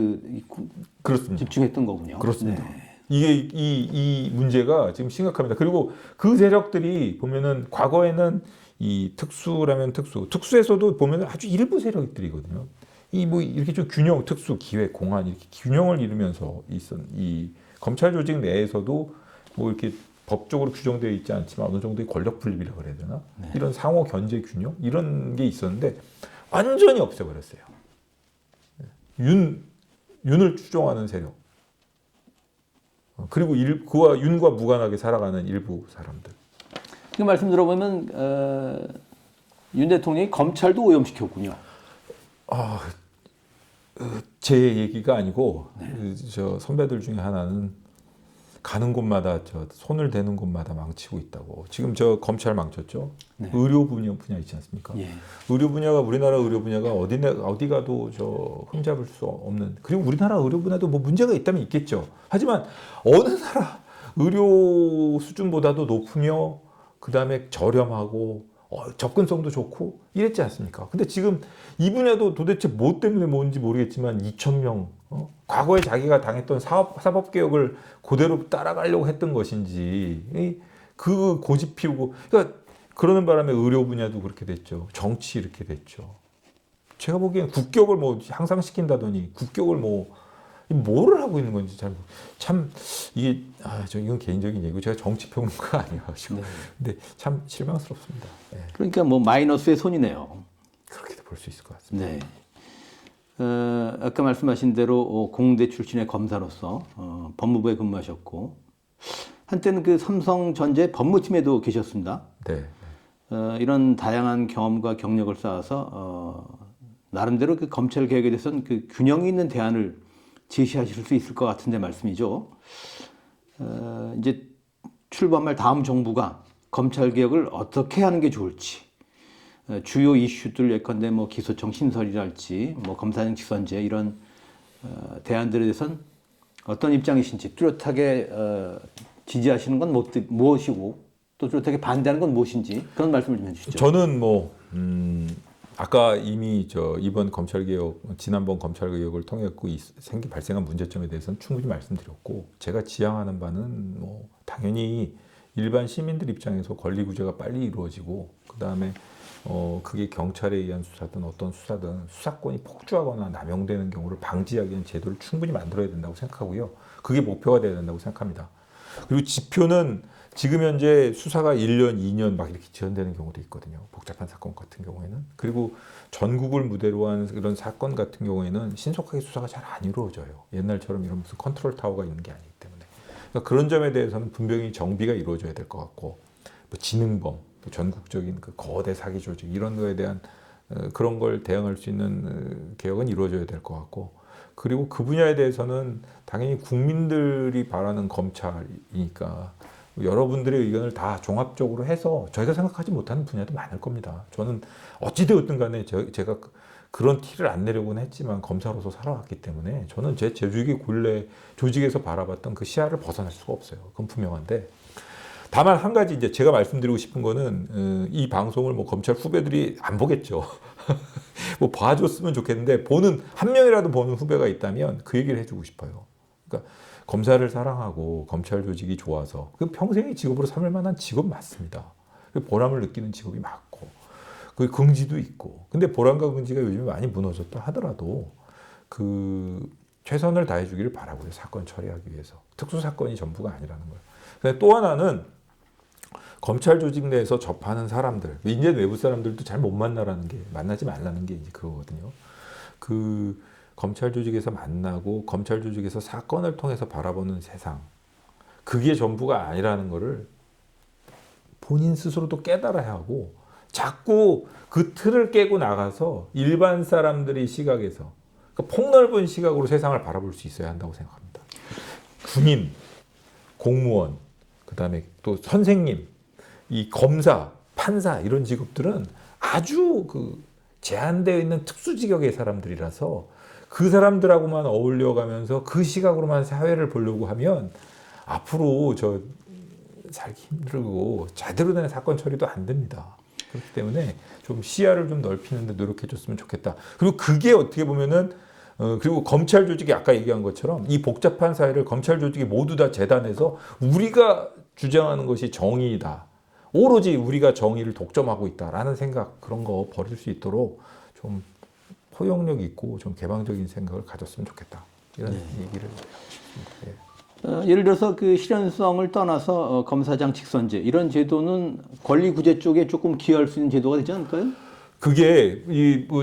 그렇습니다. 집중했던 거군요. 그렇습니다. 네. 이게 이 문제가 지금 심각합니다. 그리고 그 세력들이 보면은 과거에는 이 특수라면 특수에서도 보면은 아주 일부 세력들이거든요. 이 뭐 이렇게 좀 균형, 특수, 기획, 공안 이렇게 균형을 이루면서 이 검찰 조직 내에서도 뭐 이렇게 법적으로 규정되어 있지 않지만 어느 정도의 권력 분립이라고 그래야 되나? 네. 이런 상호 견제 균형 이런 게 있었는데 완전히 없애버렸어요. 윤을 추종하는 세력. 그리고 그와 윤과 무관하게 살아가는 일부 사람들. 그 말씀 들어보면 윤 대통령이 검찰도 오염시켰군요. 제 얘기가 아니고 저 선배들 중에 하나는 가는 곳마다 저 손을 대는 곳마다 망치고 있다고. 지금 저 검찰 망쳤죠. 네. 의료 분야 있지 않습니까? 예. 우리나라 의료 분야가 어디 가도 저 흠잡을 수 없는. 그리고 우리나라 의료 분야도 뭐 문제가 있다면 있겠죠. 하지만 어느 나라 의료 수준보다도 높으며 그 다음에 저렴하고 접근성도 좋고 이랬지 않습니까? 근데 지금 이 분야도 도대체 뭐 때문에 뭔지 모르겠지만 2,000명 과거에 자기가 당했던 사법개혁을 그대로 따라가려고 했던 것인지 그 고집 피우고 그러니까 그러는 바람에 의료 분야도 그렇게 됐죠. 정치 이렇게 됐죠. 제가 보기엔 국격을 뭐 향상시킨다더니 국격을 뭐를 하고 있는 건지 참 이게 이건 개인적인 얘기고 제가 정치 평론가 아니어가지고 네. 근데 참 실망스럽습니다. 네. 그러니까 뭐 마이너스의 손이네요. 그렇게도 볼 수 있을 것 같습니다. 네. 아까 말씀하신 대로 공대 출신의 검사로서 법무부에 근무하셨고 한때는 그 삼성전자 법무팀에도 계셨습니다. 네. 이런 다양한 경험과 경력을 쌓아서 나름대로 그 검찰 개혁에 대해서는 그 균형 있는 대안을 제시하실 수 있을 것 같은데 말씀이죠. 이제 출범할 다음 정부가 검찰 개혁을 어떻게 하는 게 좋을지 주요 이슈들 예컨대 뭐 기소청 신설이랄지 뭐 검사장 직선제 이런 대안들에 대해서는 어떤 입장이신지 뚜렷하게 지지하시는 건 무엇이고 또 뚜렷하게 반대하는 건 무엇인지 그런 말씀을 좀 해주시죠. 저는 아까 이미 이번 검찰개혁, 지난번 검찰개혁을 통했고 발생한 문제점에 대해서는 충분히 말씀드렸고 제가 지향하는 바는 당연히 일반 시민들 입장에서 권리 구제가 빨리 이루어지고 그 다음에 그게 경찰에 의한 수사든 어떤 수사든 수사권이 폭주하거나 남용되는 경우를 방지하기 위한 제도를 충분히 만들어야 된다고 생각하고요. 그게 목표가 되어야 된다고 생각합니다. 그리고 지표는 지금 현재 수사가 1년, 2년 막 이렇게 지연되는 경우도 있거든요. 복잡한 사건 같은 경우에는. 그리고 전국을 무대로 한 이런 사건 같은 경우에는 신속하게 수사가 잘 안 이루어져요. 옛날처럼 이런 무슨 컨트롤 타워가 있는 게 아니기 때문에. 그러니까 그런 점에 대해서는 분명히 정비가 이루어져야 될 것 같고, 뭐 지능범, 또 전국적인 그 거대 사기 조직 이런 거에 대한 그런 걸 대응할 수 있는 개혁은 이루어져야 될 것 같고, 그리고 그 분야에 대해서는 당연히 국민들이 바라는 검찰이니까 여러분들의 의견을 다 종합적으로 해서 저희가 생각하지 못하는 분야도 많을 겁니다. 저는 어찌되었든 간에 제가 그런 티를 안 내려고는 했지만 검사로서 살아왔기 때문에 저는 제 조직의 굴레, 조직에서 바라봤던 그 시야를 벗어날 수가 없어요. 그건 분명한데, 다만 한 가지 이제 제가 말씀드리고 싶은 거는 이 방송을 뭐 검찰 후배들이 안 보겠죠. 뭐 봐줬으면 좋겠는데 보는 한 명이라도 보는 후배가 있다면 그 얘기를 해주고 싶어요. 그러니까 검사를 사랑하고 검찰 조직이 좋아서 그 평생의 직업으로 삼을 만한 직업 맞습니다. 그 보람을 느끼는 직업이 맞고 그 긍지도 있고. 근데 보람과 긍지가 요즘에 많이 무너졌다 하더라도 그 최선을 다해주기를 바라고요. 사건 처리하기 위해서. 특수 사건이 전부가 아니라는 거예요. 근데 또 하나는 검찰 조직 내에서 접하는 사람들, 이제 외부 사람들도 잘 못 만나라는 게, 만나지 말라는 게 이제 그거거든요. 그 검찰 조직에서 만나고 검찰 조직에서 사건을 통해서 바라보는 세상, 그게 전부가 아니라는 거를 본인 스스로도 깨달아야 하고, 자꾸 그 틀을 깨고 나가서 일반 사람들의 시각에서, 그러니까 폭넓은 시각으로 세상을 바라볼 수 있어야 한다고 생각합니다. 군인, 공무원, 그 다음에 또 선생님, 이 검사, 판사 이런 직업들은 아주 그 제한되어 있는 특수 직역의 사람들이라서 그 사람들하고만 어울려가면서 그 시각으로만 사회를 보려고 하면 앞으로 저 살기 힘들고 제대로 된 사건 처리도 안 됩니다. 그렇기 때문에 좀 시야를 좀 넓히는데 노력해 줬으면 좋겠다. 그리고 그게 어떻게 보면은 그리고 검찰 조직이 아까 얘기한 것처럼 이 복잡한 사회를 검찰 조직이 모두 다 재단해서 우리가 주장하는 것이 정의이다. 오로지 우리가 정의를 독점하고 있다라는 생각, 그런 거 버릴 수 있도록 좀 포용력 있고 좀 개방적인 생각을 가졌으면 좋겠다. 이런 얘기를. 예. 예를 들어서 그 실현성을 떠나서 검사장 직선제 이런 제도는 권리구제 쪽에 조금 기여할 수 있는 제도가 되지 않을까요? 그게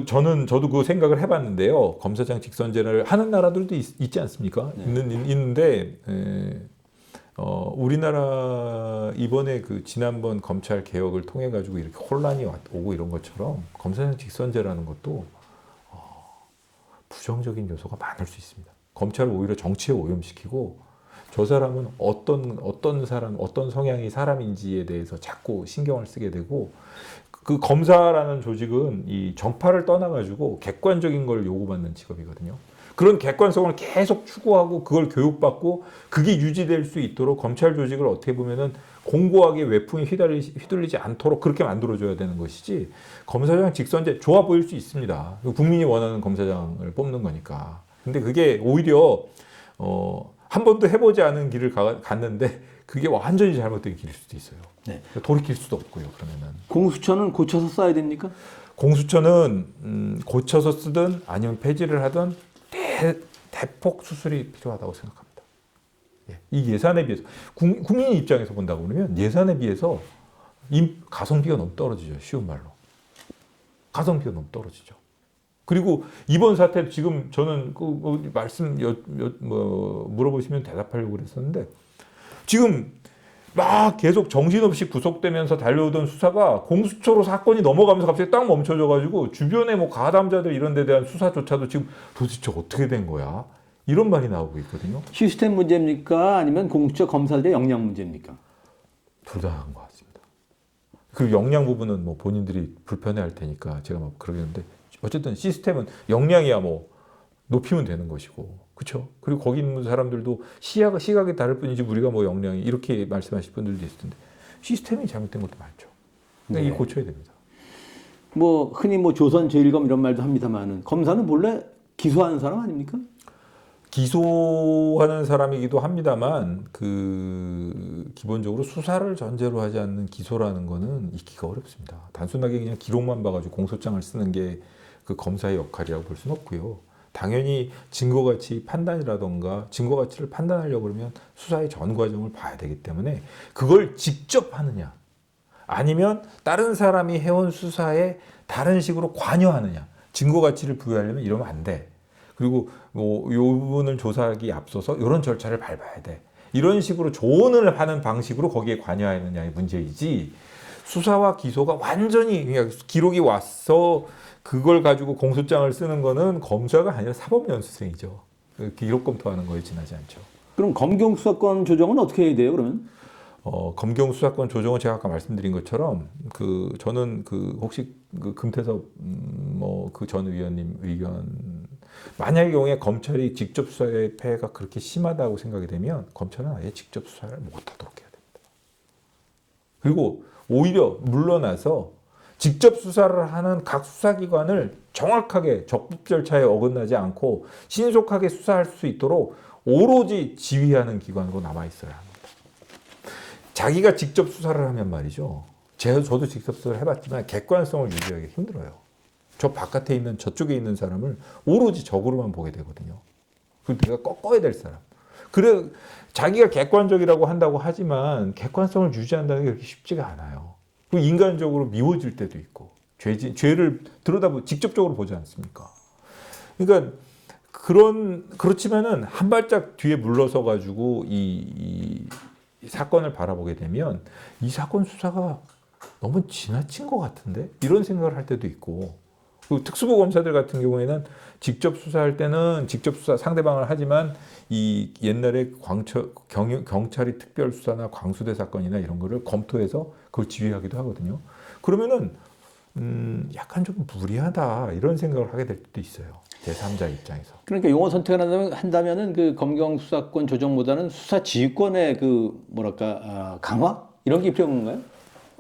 저도 그 생각을 해봤는데요. 검사장 직선제를 하는 나라들도 있지 않습니까? 네. 있는데 우리나라 이번에 그 지난번 검찰 개혁을 통해 가지고 이렇게 혼란이 오고 이런 것처럼 검사장 직선제라는 것도 부정적인 요소가 많을 수 있습니다. 검찰을 오히려 정치에 오염시키고 저 사람은 어떤 사람, 어떤 성향의 사람인지에 대해서 자꾸 신경을 쓰게 되고, 그 검사라는 조직은 이 정파를 떠나가지고 객관적인 걸 요구받는 직업이거든요. 그런 객관성을 계속 추구하고 그걸 교육받고 그게 유지될 수 있도록 검찰 조직을 어떻게 보면은 공고하게 외풍에 휘둘리지 않도록 그렇게 만들어줘야 되는 것이지, 검사장 직선제 좋아 보일 수 있습니다. 국민이 원하는 검사장을 뽑는 거니까. 근데 그게 오히려 한 번도 해보지 않은 길을 갔는데 그게 완전히 잘못된 길일 수도 있어요. 네. 돌이킬 수도 없고요. 그러면은 공수처는 고쳐서 써야 됩니까? 공수처는 고쳐서 쓰든 아니면 폐지를 하든 대폭 수술이 필요하다고 생각합니다. 이 예산에 비해서 국민 입장에서 본다고 그러면 예산에 비해서 가성비가 너무 떨어지죠. 쉬운 말로 가성비가 너무 떨어지죠. 그리고 이번 사태 지금 저는 그 말씀 물어보시면 대답하려고 그랬었는데, 지금 막 계속 정신없이 구속되면서 달려오던 수사가 공수처로 사건이 넘어가면서 갑자기 딱 멈춰져가지고 주변에 뭐 가담자들 이런 데 대한 수사조차도 지금 도대체 어떻게 된 거야? 이런 말이 나오고 있거든요. 시스템 문제입니까? 아니면 공수처 검사들의 역량 문제입니까? 둘 다 한 것 같습니다. 그리고 역량 부분은 뭐 본인들이 불편해할 테니까 제가 막 그러겠는데, 어쨌든 시스템은 역량이야 뭐 높이면 되는 것이고, 그렇죠? 그리고 거기 있는 사람들도 시각이 다를 뿐이지 우리가 뭐 역량이 이렇게 말씀하실 분들도 있을 텐데 시스템이 잘못된 것도 많죠. 그러니까 이게 고쳐야 됩니다. 뭐 흔히 뭐 조선 제일검 이런 말도 합니다만은 검사는 본래 기소하는 사람 아닙니까? 기소하는 사람이기도 합니다만 기본적으로 수사를 전제로 하지 않는 기소라는 거는 있기가 어렵습니다. 단순하게 그냥 기록만 봐가지고 공소장을 쓰는 게 그 검사의 역할이라고 볼 수는 없고요. 당연히 증거 가치 판단이라던가 증거 가치를 판단하려고 그러면 수사의 전 과정을 봐야 되기 때문에 그걸 직접 하느냐 아니면 다른 사람이 해온 수사에 다른 식으로 관여하느냐 증거 가치를 부여하려면 이러면 안 돼. 그리고 뭐 요 부분을 조사하기 앞서서 이런 절차를 밟아야 돼. 이런 식으로 조언을 하는 방식으로 거기에 관여하느냐의 문제이지 수사와 기소가 완전히 그냥 기록이 왔어 그걸 가지고 공소장을 쓰는 거는 검사가 아니라 사법연수생이죠. 기록 검토하는 거에 지나지 않죠. 그럼 검경 수사권 조정은 어떻게 해야 돼요, 그러면? 검경 수사권 조정은 제가 아까 말씀드린 것처럼 저는 혹시 금태섭 뭐 그 전 의원님 의견 만약의 경우에 검찰이 직접 수사의 폐해가 그렇게 심하다고 생각이 되면 검찰은 아예 직접 수사를 못하도록 해야 됩니다. 그리고 오히려 물러나서 직접 수사를 하는 각 수사기관을 정확하게 적법 절차에 어긋나지 않고 신속하게 수사할 수 있도록 오로지 지휘하는 기관으로 남아 있어야 합니다. 자기가 직접 수사를 하면 말이죠. 저도 직접 수사를 해봤지만 객관성을 유지하기 힘들어요. 저 바깥에 있는 저쪽에 있는 사람을 오로지 적으로만 보게 되거든요. 그리고 내가 꺾어야 될 사람. 그래 자기가 객관적이라고 한다고 하지만 객관성을 유지한다는 게 그렇게 쉽지가 않아요. 그리고 인간적으로 미워질 때도 있고 죄를 직접적으로 보지 않습니까? 그러니까 그렇지만은 한 발짝 뒤에 물러서 가지고 이 사건을 바라보게 되면 이 사건 수사가 너무 지나친 것 같은데 이런 생각을 할 때도 있고 그 특수부 검사들 같은 경우에는 직접 수사할 때는 직접 수사 상대방을 하지만 이 옛날에 경찰이 특별수사나 광수대 사건이나 이런 거를 검토해서 그걸 지휘하기도 하거든요. 그러면은 약간 좀 무리하다 이런 생각을 하게 될 때도 있어요. 제3자 입장에서. 그러니까 용어 선택을 한다면은 그 검경 수사권 조정보다는 수사 지휘권의 강화 이런 게 필요한 건가요?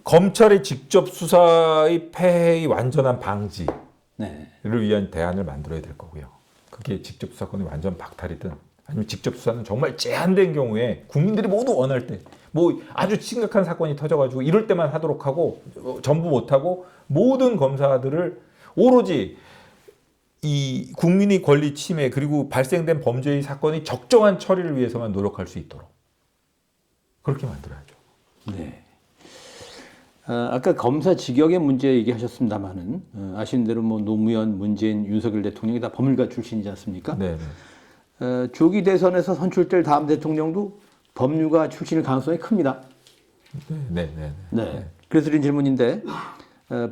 검찰의 직접 수사의 폐해의 완전한 방지를 네. 위한 대안을 만들어야 될 거고요. 그게 직접 수사권이 완전 박탈이든 아니면 직접 수사는 정말 제한된 경우에 국민들이 모두 원할 때 뭐 아주 심각한 사건이 터져가지고 이럴 때만 하도록 하고 전부 못하고 모든 검사들을 오로지 이 국민의 권리 침해 그리고 발생된 범죄의 사건이 적정한 처리를 위해서만 노력할 수 있도록 그렇게 만들어야죠. 네. 아까 검사 직역의 문제 얘기하셨습니다만은 아시는 대로 뭐 노무현, 문재인, 윤석열 대통령이 다 법률가 출신이지 않습니까? 네. 조기 대선에서 선출될 다음 대통령도 법률가 출신일 가능성이 큽니다. 네. 그래서 드린 질문인데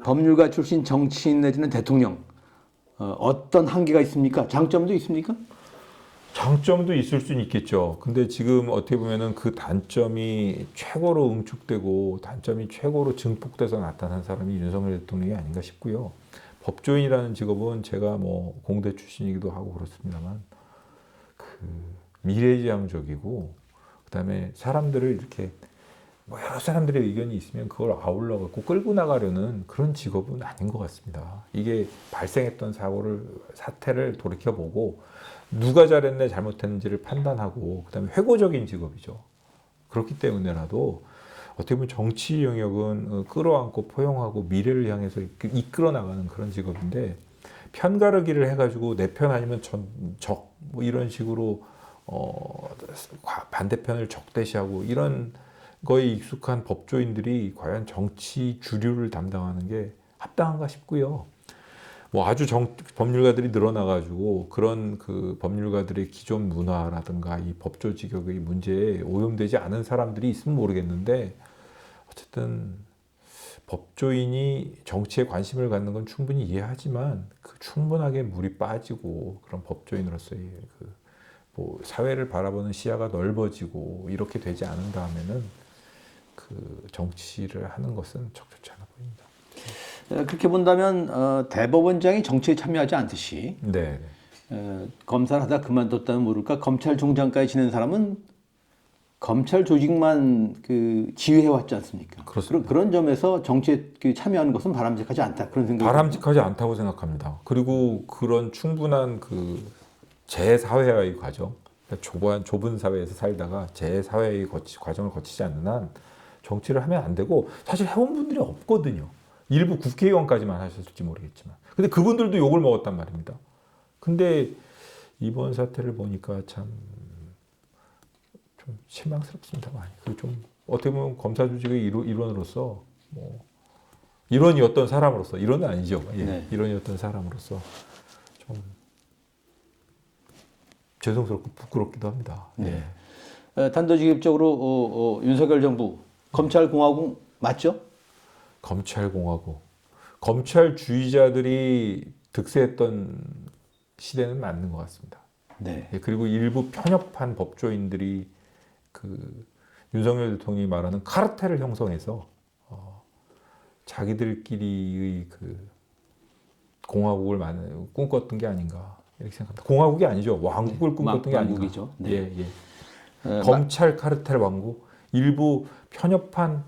법률가 출신 정치인 내지는 대통령 어떤 한계가 있습니까? 장점도 있습니까? 장점도 있을 수는 있겠죠. 근데 지금 어떻게 보면은 그 단점이 최고로 응축되고 단점이 최고로 증폭돼서 나타난 사람이 윤석열 대통령이 아닌가 싶고요. 법조인이라는 직업은 제가 뭐 공대 출신이기도 하고 그렇습니다만 미래지향적이고 그다음에 사람들을 이렇게 뭐 여러 사람들의 의견이 있으면 그걸 아울러 갖고 끌고 나가려는 그런 직업은 아닌 것 같습니다. 이게 발생했던 사태를 돌이켜보고 누가 잘했네 잘못했는지를 판단하고 그다음에 회고적인 직업이죠. 그렇기 때문에라도 어떻게 보면 정치 영역은 끌어안고 포용하고 미래를 향해서 이끌어 나가는 그런 직업인데 편가르기를 해가지고 내 편 아니면 적 뭐 이런 식으로 반대편을 적대시하고 이런 거에 익숙한 법조인들이 과연 정치 주류를 담당하는 게 합당한가 싶고요. 뭐 아주 법률가들이 늘어나가지고 그런 그 법률가들의 기존 문화라든가 이 법조 직역의 문제에 오염되지 않은 사람들이 있으면 모르겠는데 어쨌든 법조인이 정치에 관심을 갖는 건 충분히 이해하지만 충분하게 물이 빠지고 그런 법조인으로서의 뭐 사회를 바라보는 시야가 넓어지고 이렇게 되지 않은 다음에는 정치를 하는 것은 적절치 않아 보입니다. 그렇게 본다면 대법원장이 정치에 참여하지 않듯이 네. 검사를 하다 그만뒀다면 모를까 검찰 종장까지 지낸 사람은 검찰 조직만 지휘해 왔지 않습니까? 그렇습니다. 그런 점에서 정치에 참여하는 것은 바람직하지 않다 그런 생각이 바람직하지 않다고 생각합니다. 그리고 그런 충분한 재사회화의 과정, 좁은 사회에서 살다가 재사회의 과정을 거치지 않는 한 정치를 하면 안 되고 사실 해온 분들이 없거든요. 일부 국회의원까지만 하셨을지 모르겠지만. 근데 그분들도 욕을 먹었단 말입니다. 근데 이번 사태를 보니까 참 좀 실망스럽습니다. 많이. 좀 어떻게 보면 검사 조직의 일원으로서 뭐 일원이었던 사람으로서 일원은 아니죠. 예. 네. 일원이었던 사람으로서 좀 죄송스럽고 부끄럽기도 합니다. 네. 예. 단도직입적으로 윤석열 정부 검찰공화국 맞죠? 검찰공화국, 검찰주의자들이 득세했던 시대는 맞는 것 같습니다. 네. 예, 그리고 일부 편협한 법조인들이 그 윤석열 대통령이 말하는 카르텔을 형성해서 자기들끼리의 그 공화국을 꿈꿨던 게 아닌가 이렇게 생각합니다. 공화국이 아니죠. 왕국을 꿈꿨던 게 아닌가. 왕국이죠. 네. 예, 예. 검찰 카르텔 왕국, 일부 편협한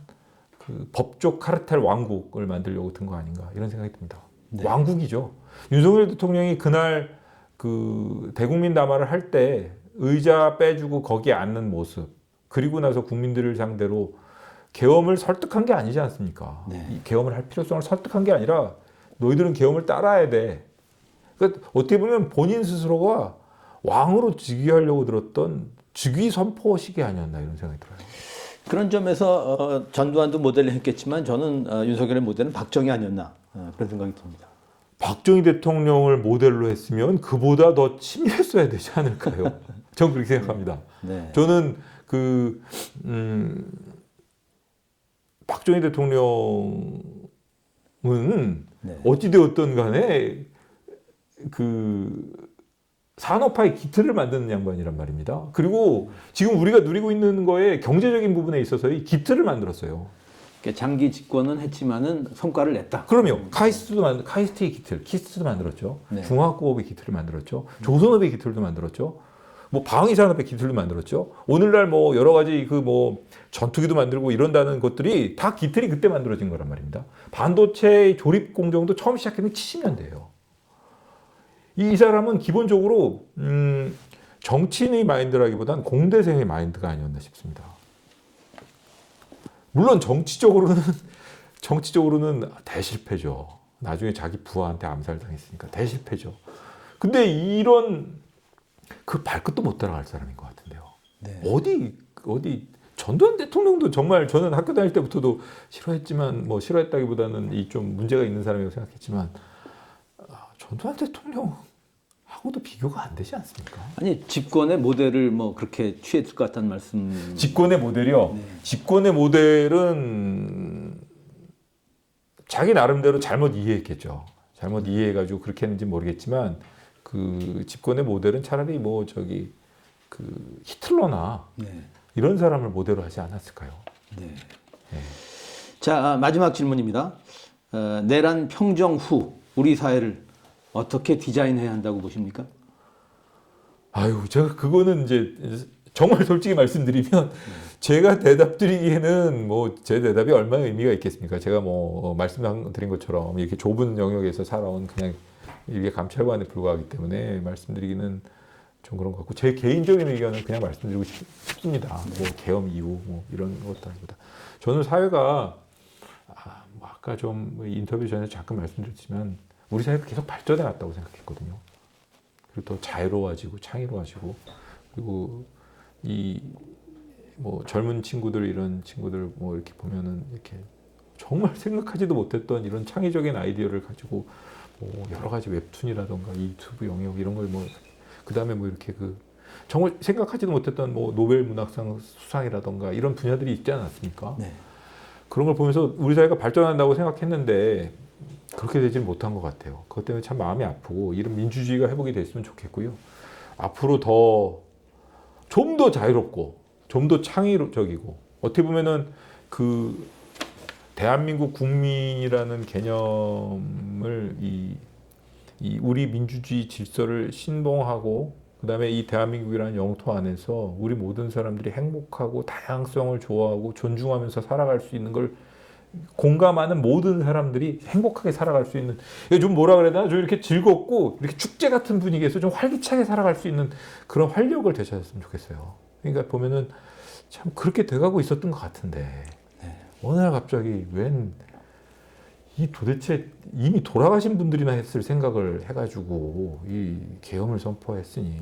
그 법조 카르텔 왕국을 만들려고 든 거 아닌가 이런 생각이 듭니다. 네. 왕국이죠. 윤석열 대통령이 그날 그 대국민 담화를 할 때 의자 빼주고 거기에 앉는 모습, 그리고 나서 국민들을 상대로 계엄을 설득한 게 아니지 않습니까? 네. 이 계엄을 할 필요성을 설득한 게 아니라 너희들은 계엄을 따라야 돼. 그러니까 어떻게 보면 본인 스스로가 왕으로 즉위하려고 들었던 즉위 선포식이 아니었나 이런 생각이 들어요. 그런 점에서 전두환도 모델을 했겠지만 저는 윤석열의 모델은 박정희 아니었나 그런 생각이 듭니다. 박정희 대통령을 모델로 했으면 그보다 더 치밀했어야 되지 않을까요? 저는 그렇게 생각합니다. 네. 저는 박정희 대통령은 네. 어찌되었든 간에 그 산업화의 기틀을 만드는 양반이란 말입니다. 그리고 지금 우리가 누리고 있는 거에 경제적인 부분에 있어서의 기틀을 만들었어요. 그러니까 장기 집권은 했지만은 성과를 냈다. 그럼요. 카이스트의 기틀, 키스트도 만들었죠. 네. 중화학구업의 기틀을 만들었죠. 조선업의 기틀도 만들었죠. 뭐 방위산업의 기틀도 만들었죠. 오늘날 뭐 여러 가지 그 뭐 전투기도 만들고 이런다는 것들이 다 기틀이 그때 만들어진 거란 말입니다. 반도체 조립 공정도 처음 시작했는 70년대예요. 이 사람은 기본적으로 정치인의 마인드라기보단 공대생의 마인드가 아니었나 싶습니다. 물론 정치적으로는 대실패죠. 나중에 자기 부하한테 암살당했으니까 대실패죠. 근데 이런 그 발끝도 못 따라갈 사람인 것 같은데요. 네. 어디 전두환 대통령도 정말 저는 학교 다닐 때부터도 싫어했지만 뭐 싫어했다기보다는 이 좀 문제가 있는 사람이라고 생각했지만 전두환 대통령하고도 비교가 안 되지 않습니까? 아니 집권의 모델을 뭐 그렇게 취했을 것 같다는 말씀. 집권의 모델이요. 네. 집권의 모델은 자기 나름대로 잘못 이해했겠죠. 잘못 이해해가지고 그렇게 했는지 모르겠지만 그 집권의 모델은 차라리 뭐 그 히틀러나 네. 이런 사람을 모델로 하지 않았을까요? 네. 네. 자, 마지막 질문입니다. 내란 평정 후 우리 사회를 어떻게 디자인해야 한다고 보십니까? 아유, 제가 그거는 이제 정말 솔직히 말씀드리면 제가 대답드리기에는 뭐 제 대답이 얼마나 의미가 있겠습니까? 제가 뭐 말씀드린 것처럼 이렇게 좁은 영역에서 살아온 그냥 이게 감찰관에 불과하기 때문에 말씀드리기는 좀 그런 것 같고 제 개인적인 의견은 그냥 말씀드리고 싶습니다. 뭐 계엄 이후 뭐 이런 것도 아니보다 저는 사회가 뭐 아까 좀 인터뷰 전에 잠깐 말씀드렸지만 우리 사회가 계속 발전해 왔다고 생각했거든요. 그리고 더 자유로워지고 창의로워지고 그리고 이 뭐 젊은 친구들 이런 친구들 뭐 이렇게 보면은 이렇게 정말 생각하지도 못했던 이런 창의적인 아이디어를 가지고 뭐 여러 가지 웹툰이라던가 유튜브 영역 이런 걸 뭐 그다음에 뭐 이렇게 그 정말 생각하지도 못했던 뭐 노벨 문학상 수상이라던가 이런 분야들이 있지 않았습니까? 네. 그런 걸 보면서 우리 사회가 발전한다고 생각했는데 그렇게 되지는 못한 것 같아요. 그것 때문에 참 마음이 아프고 이런 민주주의가 회복이 됐으면 좋겠고요. 앞으로 좀 더 자유롭고 좀 더 창의적이고 어떻게 보면은 그 대한민국 국민이라는 개념을 이 우리 민주주의 질서를 신봉하고 그다음에 이 대한민국이라는 영토 안에서 우리 모든 사람들이 행복하고 다양성을 좋아하고 존중하면서 살아갈 수 있는 걸 공감하는 모든 사람들이 행복하게 살아갈 수 있는 좀 뭐라 그래야 되나 좀 이렇게 즐겁고 이렇게 축제 같은 분위기에서 좀 활기차게 살아갈 수 있는 그런 활력을 되찾았으면 좋겠어요. 그러니까 보면은 참 그렇게 돼가고 있었던 것 같은데 어느 날 갑자기 웬 이 도대체 이미 돌아가신 분들이나 했을 생각을 해가지고 이 계엄을 선포했으니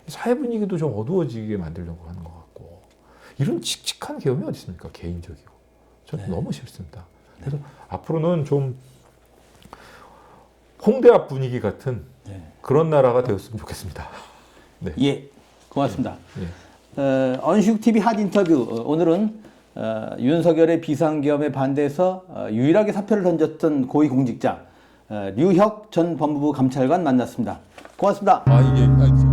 사회 분위기도 좀 어두워지게 만들려고 하는 것 같고 이런 칙칙한 계엄이 어디 있습니까? 개인적이고 저는 네. 너무 싫습니다. 그래서 앞으로는 좀 홍대 앞 분위기 같은 네. 그런 나라가 되었으면 좋겠습니다. 네. 예, 고맙습니다. 예. 언슈 TV 핫 인터뷰 오늘은 윤석열의 비상계엄에 반대해서 유일하게 사표를 던졌던 고위공직자 류혁 전 법무부 감찰관 만났습니다. 고맙습니다. 이게